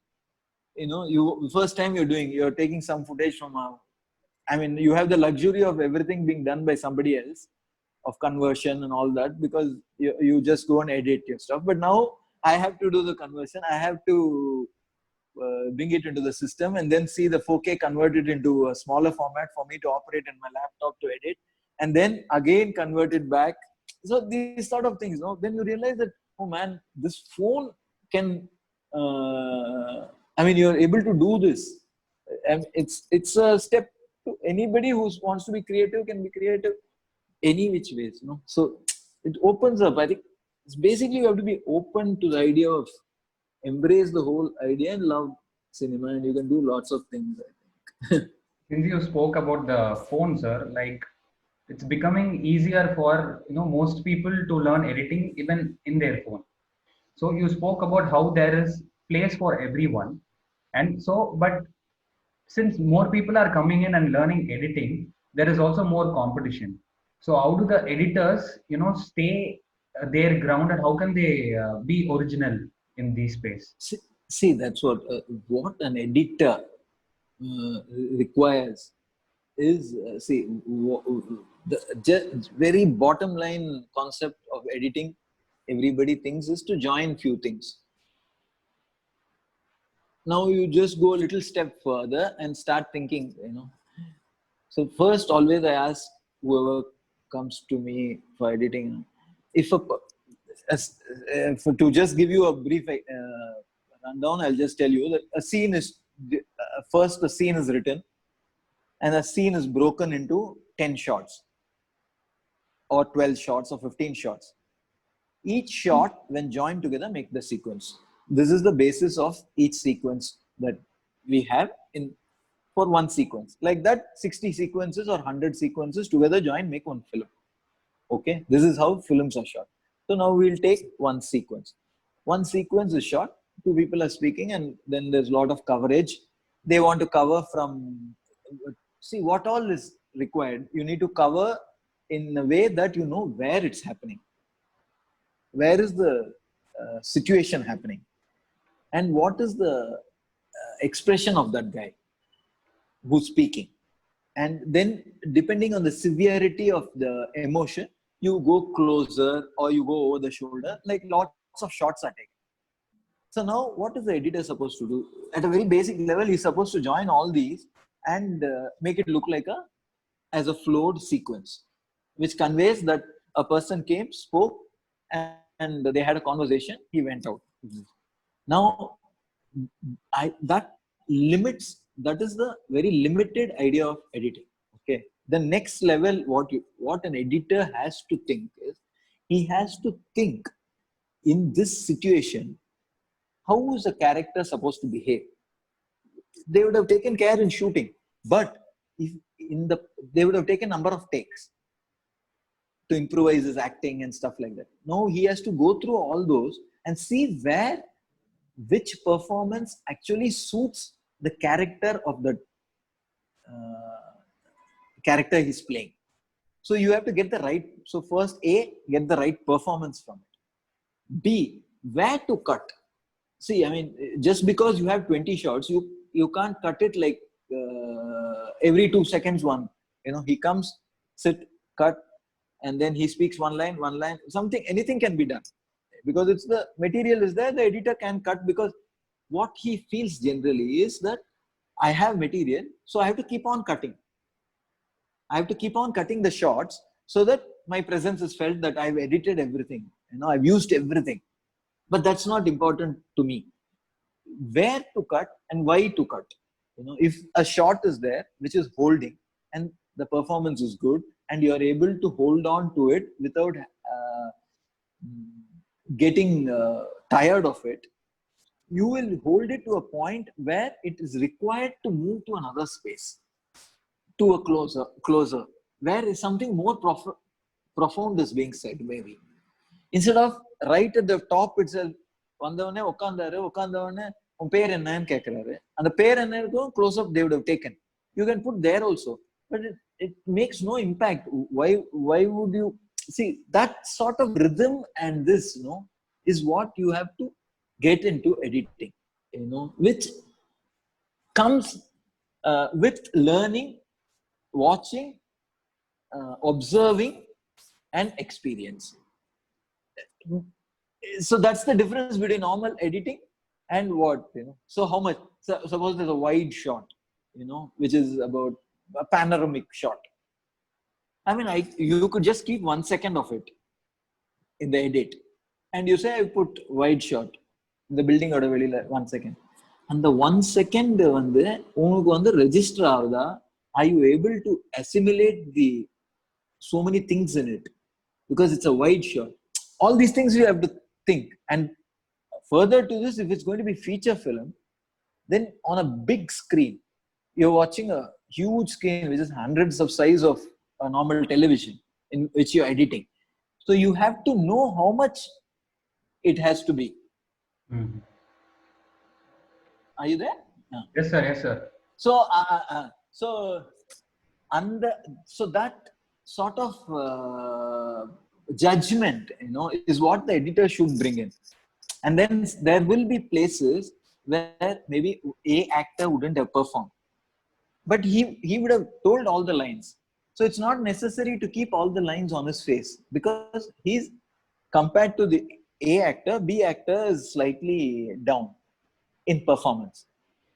You first time you're taking some footage from a, I mean, you have the luxury of everything being done by somebody else, of conversion and all that, because you just go and edit your stuff. But now I have to do the conversion. I have to bring it into the system and then see the 4K converted into a smaller format for me to operate in my laptop to edit, and then again convert it back. So these sort of things, then you realize that, oh man, this phone can, I mean, you're able to do this. and it's a step to anybody who wants to be creative can be creative any which ways, you know. So it opens up. I think it's basically you have to be open to the idea of embrace the whole idea and love cinema, and you can do lots of things, I think. Since you spoke about the phone, sir, like it's becoming easier for most people to learn editing even in their phone. So you spoke about how there is place for everyone, and so but since more people are coming in and learning editing, there is also more competition. So how do the editors, stay their ground, and how can they be original in this space? See, that's what an editor uh, requires is the very bottom line concept of editing everybody thinks is to join few things. Now you just go a little step further and start thinking, you know. So first, always I ask whoever comes to me for editing, if to just give you a brief rundown, I'll just tell you that a scene is first a scene is written, and a scene is broken into 10 shots or 12 shots or 15 shots. Each shot, when joined together, make the sequence. This is the basis of each sequence that we have in for one sequence. Like that, 60 sequences or 100 sequences together join make one film. Okay, this is how films are shot. So now we'll take one sequence. One sequence is shot, two people are speaking, and then there's a lot of coverage. They want to cover from, see what all is required. You need to cover in a way that you know where it's happening. Where is the situation happening? And what is the expression of that guy who's speaking? And then depending on the severity of the emotion, you go closer or you go over the shoulder, like lots of shots are taken. So now what is the editor supposed to do? At a very basic level, he's supposed to join all these and make it look like as a flowed sequence, which conveys that a person came, spoke, and they had a conversation, he went out. Now, that limits, that is the very limited idea of editing. Okay. The next level, what an editor has to think is, he has to think in this situation, how is a character supposed to behave? They would have taken care in shooting, but if they would have taken number of takes to improvise his acting and stuff like that. No, he has to go through all those and see which performance actually suits the character of the character he's playing. So you have to get the right. So first, A, get the right performance from it. B, where to cut. See, I mean, just because you have 20 shots, you can't cut it like every 2 seconds one. You know, he comes, sit, cut, and then he speaks one line, something, anything can be done. Because it's the material is there, the editor can cut, because what he feels generally is that I have material, so I have to keep on cutting. I have to keep on cutting the shots so that my presence is felt, that I've edited everything. You know, I've used everything. But that's not important to me. Where to cut and why to cut. You know, if a shot is there which is holding and the performance is good and you are able to hold on to it without getting tired of it, you will hold it to a point where it is required to move to another space, to a closer, where something more profound is being said, maybe. Instead of right at the top itself, வந்தவனே உட்கார்ந்தவனே உன் பேர் என்னன்னு கேட்கிறாரு. அந்த பேர் என்ன இருக்கும், close up they would have taken. You can put there also, but it makes no impact. Why would you see that sort of rhythm? And this, you know, is what you have to get into editing, you know, which comes with learning, watching, observing, and experience. So that's the difference between normal editing and what, you know. So how much, so suppose there's a wide shot, you know, which is about a panoramic shot. I mean, you could just keep 1 second of it in the edit, and you say I put wide shot, the building or 1 second. அந்த 1 second வந்து உங்களுக்கு வந்து register ஆகுதா? Are you able to assimilate the so many things in it? Because it's a wide shot. All these things you have to think. And further to this, if it's going to be feature film, then on a big screen, you're watching a huge screen which is hundreds of size of a normal television in which you're editing. So you have to know how much it has to be. Mhm. Are you there? Yeah. Yes, sir. Yes, sir. So, so under so that sort of judgment, is what the editor should bring in. And then there will be places where maybe a actor wouldn't have performed, but he would have told all the lines. So it's not necessary to keep all the lines on his face, because he's compared to the A actor, B actor is slightly down in performance,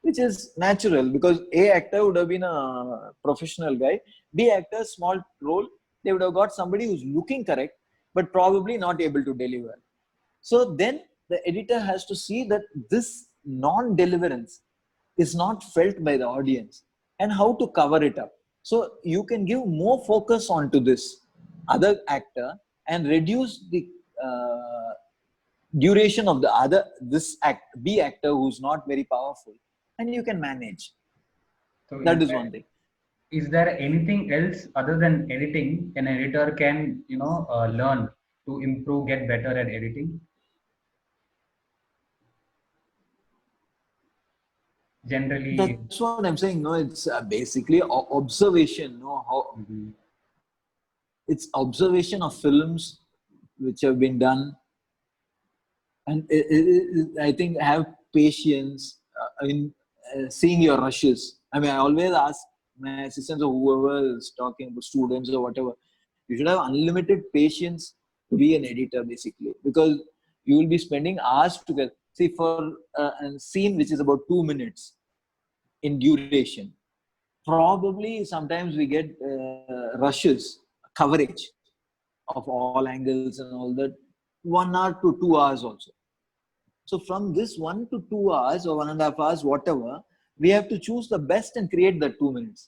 which is natural because A actor would have been a professional guy. B actor, small role, they would have got somebody who's looking correct, but probably not able to deliver. So then the editor has to see that this non-deliverance is not felt by the audience and how to cover it up. So you can give more focus onto this other actor and reduce the duration of the other this act B actor who's not very powerful, and you can manage. So That is one thing. is there anything else other than editing an editor can learn to improve, get better at editing? Generally. That's what I'm saying. No, it's basically observation. No, how Mhm. it's observation of films which have been done, and I think have patience in seeing your rushes. I mean, I always ask my assistants or whoever is talking about students or whatever, you should have unlimited patience to be an editor, basically, because you will be spending hours together. See, for a scene which is about 2 minutes in duration, probably sometimes we get rushes, coverage of all angles and all that, 1 hour to 2 hours also. So from this 1 to 2 hours or 1.5 hours, whatever, we have to choose the best and create the 2 minutes.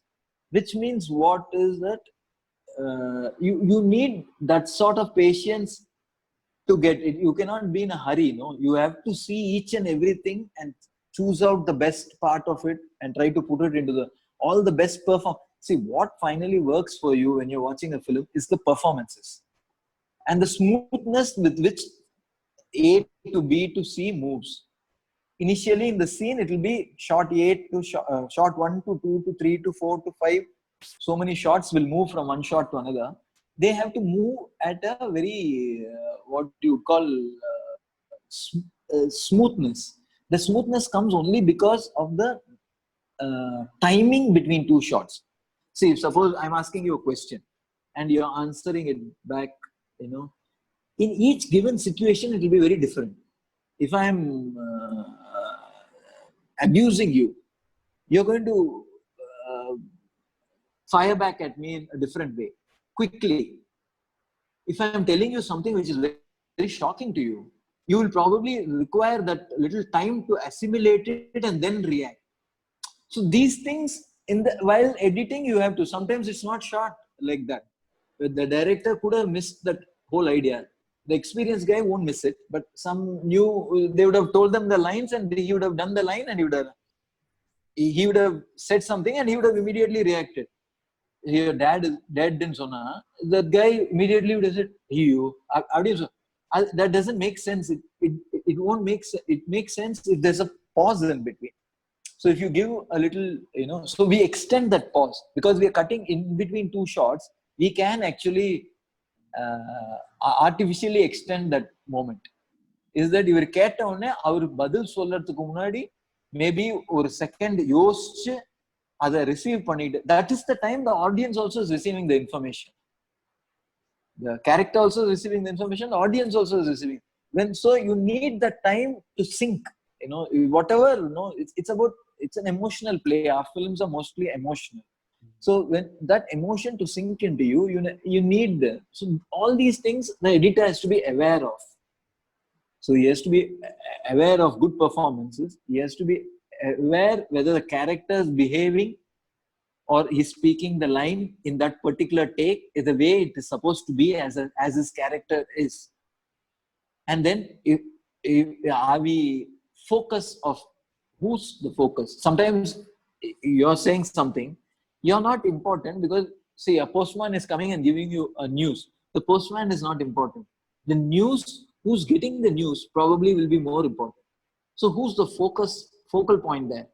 Which means what is that? You need that sort of patience to get it. You cannot be in a hurry. No, you have to see each and everything and choose out the best part of it and try to put it into the all the best perform. See, what finally works for you when you're watching a film is the performances and the smoothness with which A to B to C moves. Initially in the scene, it will be shot 8 to shot 1 to 2 to 3 to 4 to 5. So many shots will move from one shot to another. They have to move at a very, what you call smoothness. The smoothness comes only because of the timing between two shots. See, suppose I'm asking you a question and you're answering it back, in each given situation, it will be very different. If I'm abusing you, you're going to uh, fire back at me in a different way, quickly. If I'm telling you something which is very, very shocking to you, you will probably require that little time to assimilate it and then react. So these things in the while editing, you have to. Sometimes it's not shot like that. But the director could have missed that whole idea. The experienced guy won't miss it, but some new they would have told them the lines and he would have done the line and he would have said something and he would have immediately reacted. Your dad didn't sonna. That guy immediately would have said, "You, that doesn't make sense. It won't make sense. It makes sense if there's a pause in between. So if you give a little, so we extend that pause because we are cutting in between two shots. We can actually artificially extend that moment. Is that இவர் கேட்ட உடனே அவர் பதில் சொல்றதுக்கு முன்னாடி maybe ஒரு second யோசிச்சு அதை receive பண்ணிட்டு, that is the time the audience also is receiving the information. The character also is receiving the information, the audience also is receiving. So you need the time to sync, whatever, it's an emotional play. Our films are mostly emotional. So when that emotion to sink into you, you need so all these things the editor has to be aware of. So he has to be aware of good performances. He has to be aware whether the character is behaving or he's speaking the line in that particular take is the way it is supposed to be as his character is. And then if are we focus of who's the focus? Sometimes you're saying something, you're not important because see, a postman is coming and giving you a news. The postman is not important. The news, who's getting the news probably will be more important. So who's the focal point there?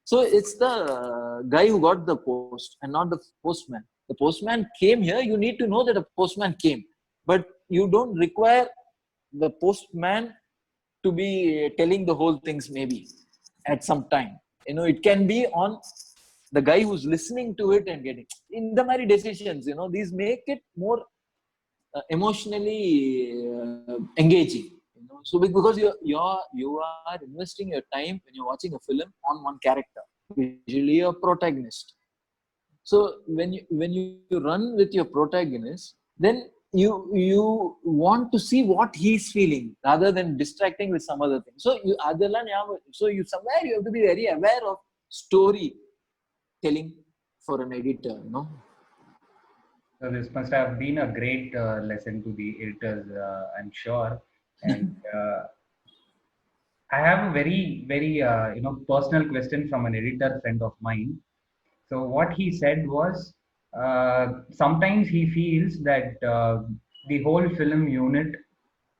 So it's the guy who got the post and not the postman. The postman came here, you need to know that a postman came, but you don't require the postman to be telling the whole things maybe at some time. It can be on the guy who's listening to it and getting in the many decisions. These make it more emotionally engaging. So because you are investing your time when you're watching a film on one character, usually a protagonist. So when you run with your protagonist, then you want to see what he's feeling rather than distracting with some other thing. So you somewhere you have to be very aware of story telling for an editor. So this must have been a great lesson to the editors, I'm sure. And I have a very personal question from an editor friend of mine. So what he said was, sometimes he feels that the whole film unit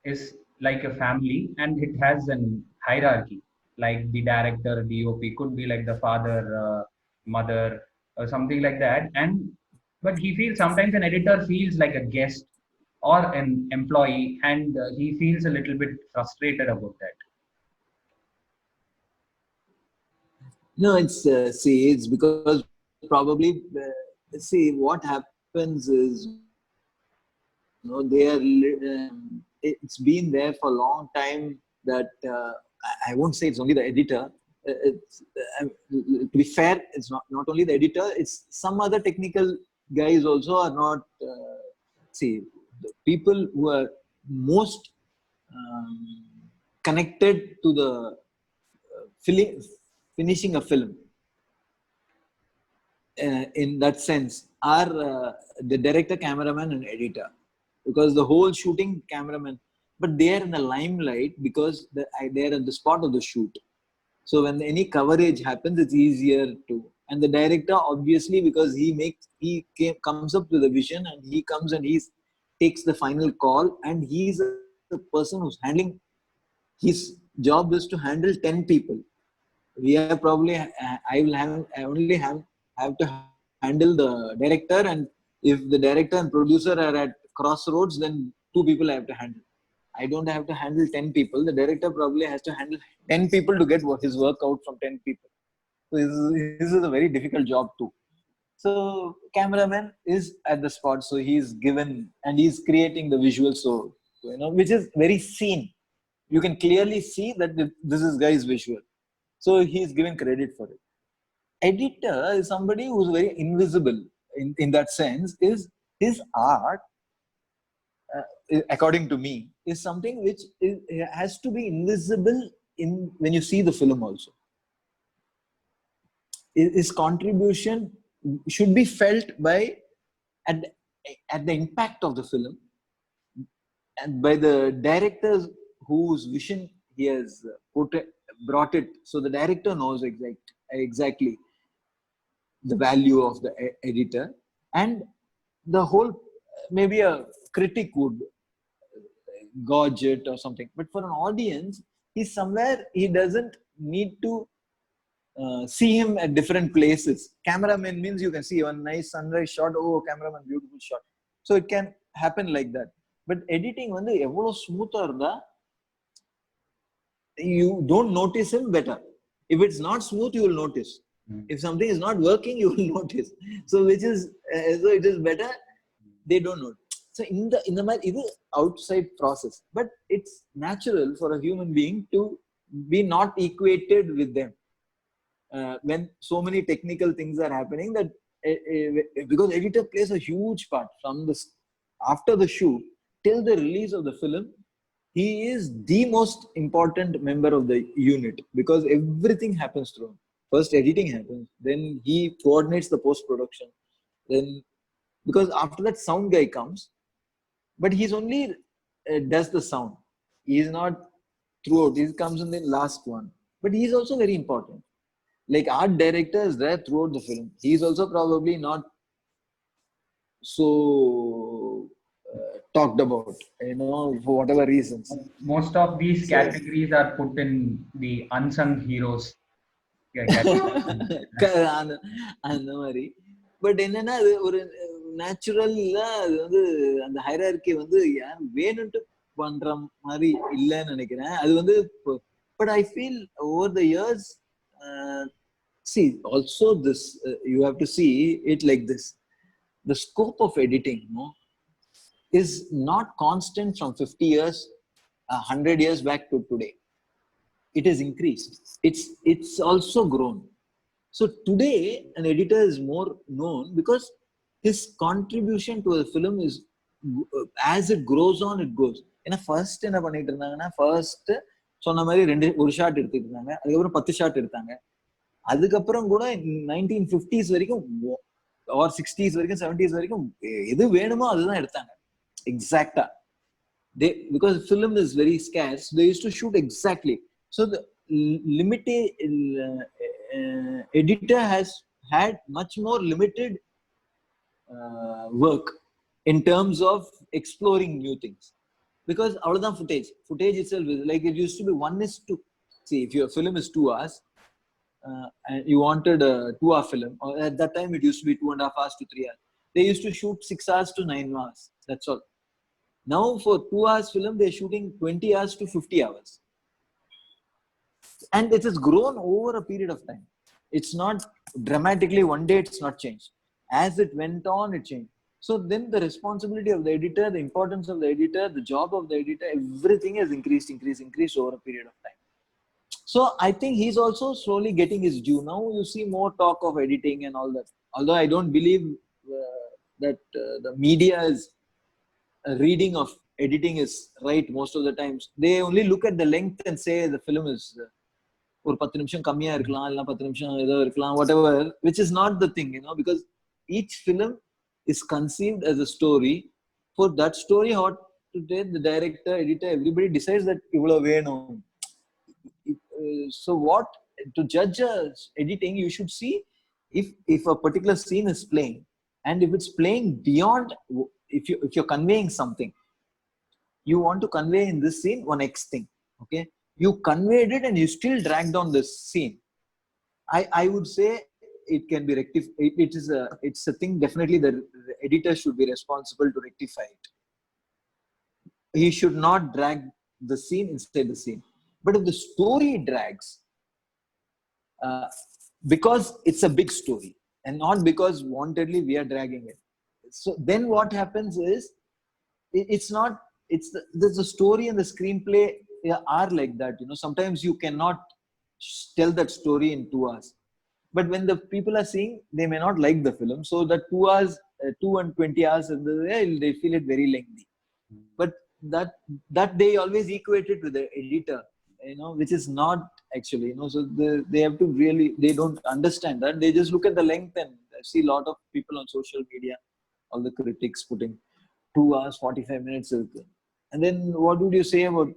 is like a family and it has an hierarchy. Like the director, DOP could be like the father, mother, or something like that. And but he feels sometimes an editor feels like a guest or an employee, and he feels a little bit frustrated about that. No, it's because probably see what happens is it's been there for a long time that I won't say it's only the editor. To be fair, it's not only the editor. It's some other technical guys also are not. See, the people who are most um, connected to the finishing a film in that sense are the director, cameraman, and editor, because the whole shooting cameraman, but they are in the limelight because they are at the spot of the shoot. So when any coverage happens, it's easier to. And the director, obviously, because comes up with a vision and he comes and he takes the final call, and he's a person who's handling. His job is to handle 10 people. We have probably I only have to handle the director, and if the director and producer are at crossroads, then two people I have to handle. I don't have to handle 10 people. The director probably has to handle 10 people to get his work out from 10 people. So this is a very difficult job too. So cameraman is at the spot, so he's given and he's creating the visual, so which is very seen. You can clearly see that this is guy's visual, so he's given credit for it. Editor is somebody who's very invisible in that sense. Is his art, according to me, is something which has to be invisible in when you see the film also. His contribution should be felt by at, at the impact of the film and by the directors whose vision he has brought it. So the director knows exactly the value of the editor, and the whole, maybe a critic would gauge it or something, but for an audience, he's somewhere, he doesn't need to see him at different places. Cameraman means you can see one nice sunrise shot, oh cameraman, beautiful shot, so it can happen like that. But editing வந்து எவ்வளவு ஸ்மூத்தா இருந்தா you don't notice him better. If it's not smooth, you will notice. If something is not working, you will notice. So which is so it is better, they don't know. So in the இது outside process, but it's natural for a human being to be not equated with them when so many technical things are happening, that because editor plays a huge part from this after the shoot till the release of the film. he is the most important member of the unit because everything happens through him. First editing happens, then he coordinates the post production, then because after that sound guy comes, but he's only does the sound. He is not throughout. He comes in the last one, but he's also very important. Like art director is there throughout the film. He's also probably not so talked about, for whatever reasons. Most of these So categories are put in the unsung heroes category. அந்த அந்த மாதிரி but என்னன்னா அது ஒரு நேச்சுரல்ல அது வந்து அந்த hierarchy வந்து யார் வேணும்ட்டு பண்ற மாதிரி இல்லைன்னு நினைக்கிறேன். அது வந்து but I feel over the years see also this you have to see it like this. The scope of editing is not constant from 50 years 100 years back to today. It has increased. It's also grown. So today an editor is more known because his contribution to a film is as it grows on it goes. ஏன்னா first என்ன பண்ணிட்டு இருந்தாங்கன்னா first சொன்ன மாதிரி ஒரு shot எடுத்துட்டு இருந்தாங்க, அதுக்கப்புறம் 10 ஷாட் எடுத்தாங்க, அதுக்கப்புறம் கூட 1950s வரைக்கும் ஆர் 60s வரைக்கும் 70s வரைக்கும் எது வேணுமோ அதுதான் எடுத்தாங்க எக்ஸாக்டா. Because film is very scarce, they used to shoot exactly. So the limited editor has had much more limited work in terms of exploring new things, because avladhan footage itself is like it used to be 1:2. See, if your film is 2 hours and you wanted a 2-hour film, or at that time it used to be 2.5 hours to 3 hours, they used to shoot 6 hours to 9 hours, that's all. Now for 2 hours film they're shooting 20 hours to 50 hours, and it has grown over a period of time. It's not dramatically one day, it's not changed. As it went on, it changed. So then the responsibility of the editor, the importance of the editor, the job of the editor, everything has increased over a period of time. So I think he's also slowly getting his due. Now you see more talk of editing and all that, although I don't believe that the media is reading of editing is right most of the times. They only look at the length and say the film is ஒரு 10 நிமிஷம் கம்மியா இருக்கலாம், இல்ல 10 நிமிஷம் ஏதோ இருக்கலாம், whatever, which is not the thing, because each film is conceived as a story. For that story, how to take the director, editor, everybody decides that இவ்வளவு வேணும். So what to judge editing, you should see if a particular scene is playing, and if it's playing beyond, if you're conveying something, you want to convey in this scene one X thing, okay, you conveyed it and you still dragged on this scene, I would say it can be rectified. It's a thing definitely the editor should be responsible to rectify it. He should not drag the scene inside the scene. But if the story drags, because it's a big story and not because wantedly we are dragging it, so then what happens is it's not, there's a story and the screenplay are like that. Sometimes you cannot tell that story in 2 hours, but when the people are seeing, they may not like the film, so that 2 hours 2 and 20 hours they feel it very lengthy. But that they always equate it with the editor, which is not actually, so they have to really, they don't understand that. They just look at the length, and I see a lot of people on social media, all the critics putting 2 hours 45 minutes. And then what would you say about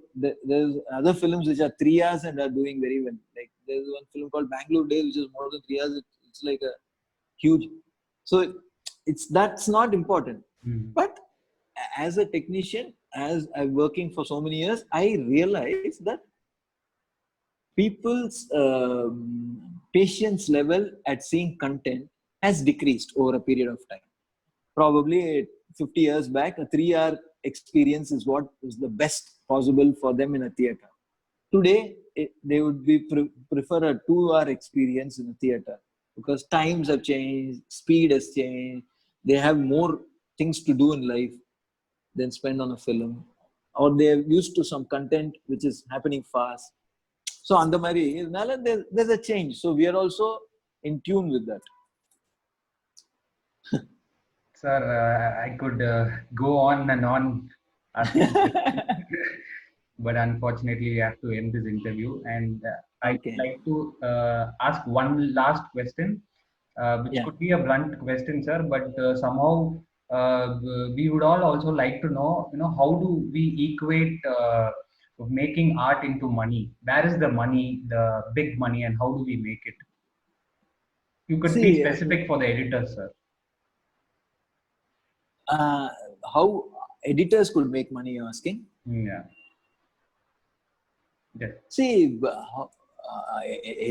there's other films which are 3 hours and are doing very well. Like there's one film called Bangalore Days, which is more than 3 hours. It's like a huge. So that's not important. But as a technician, as I'm working for so many years, I realized that people's patience level at seeing content has decreased over a period of time. Probably 50 years back, a 3-hour experience is what is the best possible for them in a theater. Today, they would be prefer a 2-hour experience in a theater, because times have changed, speed has changed, they have more things to do in life than spend on a film, or they are used to some content which is happening fast. So and the mari there's a change, so we are also in tune with that. Sir, I could go on and on asking. but unfortunately, we have to end this interview. And I'd Okay. like to ask one last question, which Yeah. could be a blunt question, sir, but somehow we would all also like to know, how do we equate making art into money? Where is the money, the big money, and how do we make it? You could be See, specific for the editors, sir. uh, how editors could make money, you're asking? Yeah. Yes. See,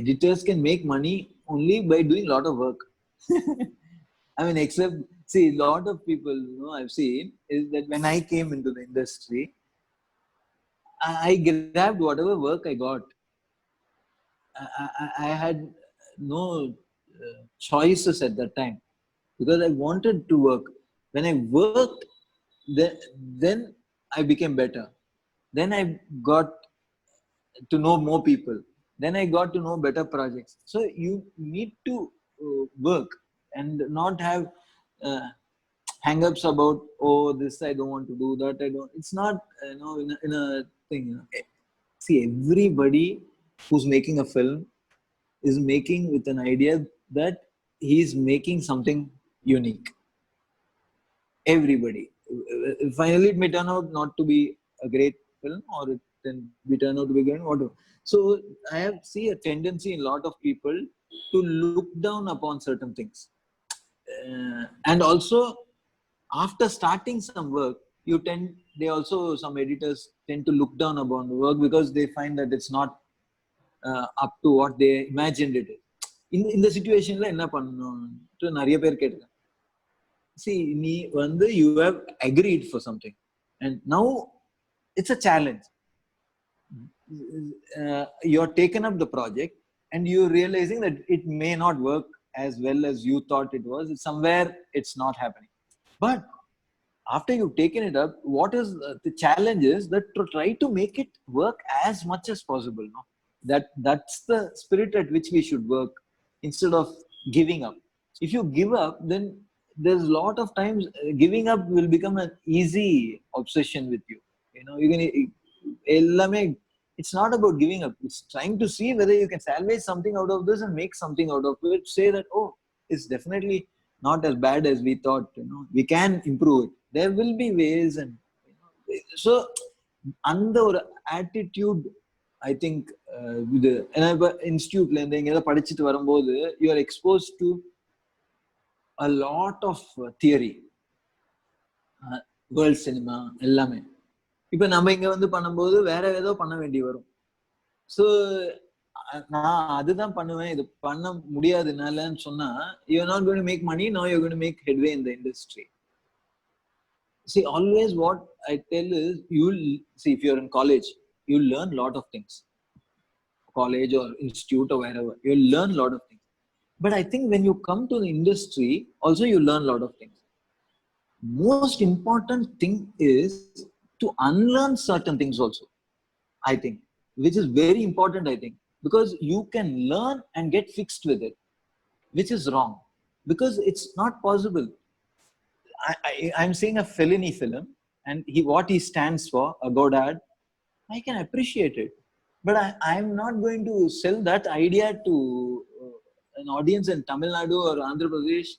editors can make money only by doing a lot of work. I mean, except, see, a lot of people, I've seen is that when I came into the industry, I grabbed whatever work I got. I had no choices at that time because I wanted to work. When I worked, then, then I became better. Then I got to know more people. Then I got to know better projects. So you need to work and not have uh, hang-ups about, oh, this I don't want to do, that I don't. It's not, in a thing. See, everybody who's making a film is making with an idea that he's making something unique. Everybody. Finally, it may turn out not to be a great film, or it can be turned out to be good, whatever. So I have see a tendency in a lot of people to look down upon certain things, and also after starting some work, they also some editors tend to look down upon the work because they find that it's not up to what they imagined it is. இந்த சுச்சுவேஷன்ல என்ன பண்ணணும்னு நிறைய பேர் கேட்டேன். See, you have agreed for something, and now it's a challenge. You're taken up the project, and you're realizing that it may not work as well as you thought it was. Somewhere it's not happening. But after you've taken it up, what is the challenge is that to try to make it work as much as possible. No? That's the spirit at which we should work instead of giving up. If you give up, then there's a lot of times giving up will become an easy obsession with you. You're gonna, it's not about giving up. It's trying to see whether you can salvage something out of this and make something out of it. Say that, oh, it's definitely not as bad as we thought. We can improve it. There will be ways, and so அந்த ஒரு attitude, I think, இது இன்ஸ்டியூட்ல இருந்து எங்க படிச்சுட்டு வரும்போது you are exposed to a lot of theory, world cinema எல்லாமே. இப்ப நம்ம இங்க வந்து பண்ணும்போது வேற ஏதோ பண்ண வேண்டி வரும். ஸோ நான் அதுதான் பண்ணுவேன், இது பண்ண முடியாதுனாலன்னு சொன்னா you're not going to make money, now you're going to make headway in the industry. See, always what I tell is, you'll see, if you're in college, you'll learn a lot of things. College or institute or wherever, you'll learn a lot of things. But I think when you come to the industry, also you learn a lot of things. Most important thing is to unlearn certain things also, I think, which is very important, I think, because you can learn and get fixed with it, which is wrong, because it's not possible. I'm seeing a Fellini film, and what he stands for, a Godard, I can appreciate it, but I'm not going to sell that idea to an audience in Tamil Nadu or Andhra Pradesh.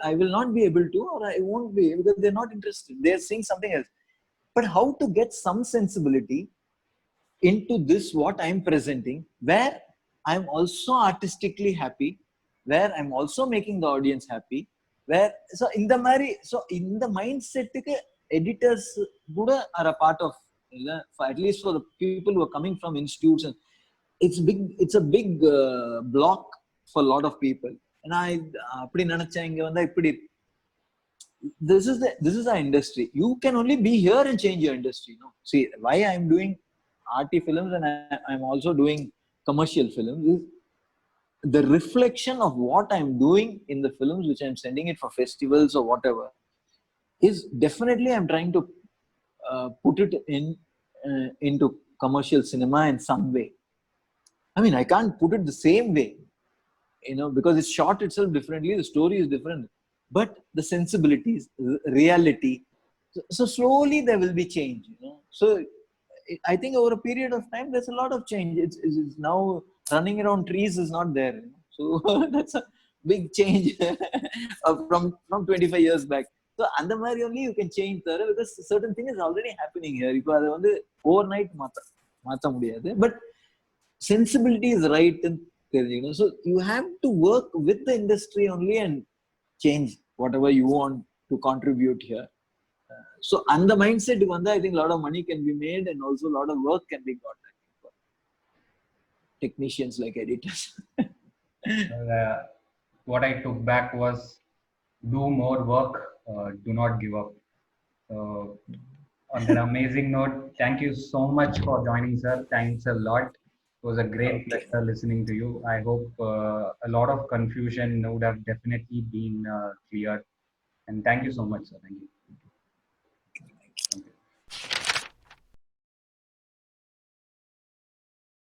I will not be able to, or I won't be, because they're not interested. They're seeing something else. But how to get some sensibility into this, what I'm presenting, where I'm also artistically happy, where I'm also making the audience happy, where, so in the mindset, editors are a part of, at least for the people who are coming from institutes, and it's a big block for a lot of people. And அப்படி நினைச்சேன், இங்க வந்தா இப்படி. This is our industry. You can only be here and change your industry. See, why I'm doing arty films and I'm also doing commercial films is the reflection of what I'm doing in the films, which I'm sending it for festivals or whatever, is definitely I'm trying to put it into commercial cinema in some way. I mean, I can't put it the same way, because it's shot itself differently, the story is different, but the sensibilities, reality. So slowly there will be change. So I think over a period of time, there's a lot of change. It's now running around trees is not there. So that's a big change from 25 years back. So அந்த மாதிரி only you can change there because certain thing is already happening here. இப்போ அதை வந்து overnight மாத்த முடியாது. But sensibility is right and தெரிஞ்சுக்கணும். So you have to work with the industry only and change whatever you want to contribute here. So and the mindset வந்து I think a lot of money can be made and also a lot of work can be got for technicians like editors. What I took back was do more work, do not give up. So on that amazing note, thank you so much for joining, sir. Thanks a lot. It was a great pleasure listening to you. I hope a lot of confusion would have definitely been cleared. And thank you so much, sir. Thank you.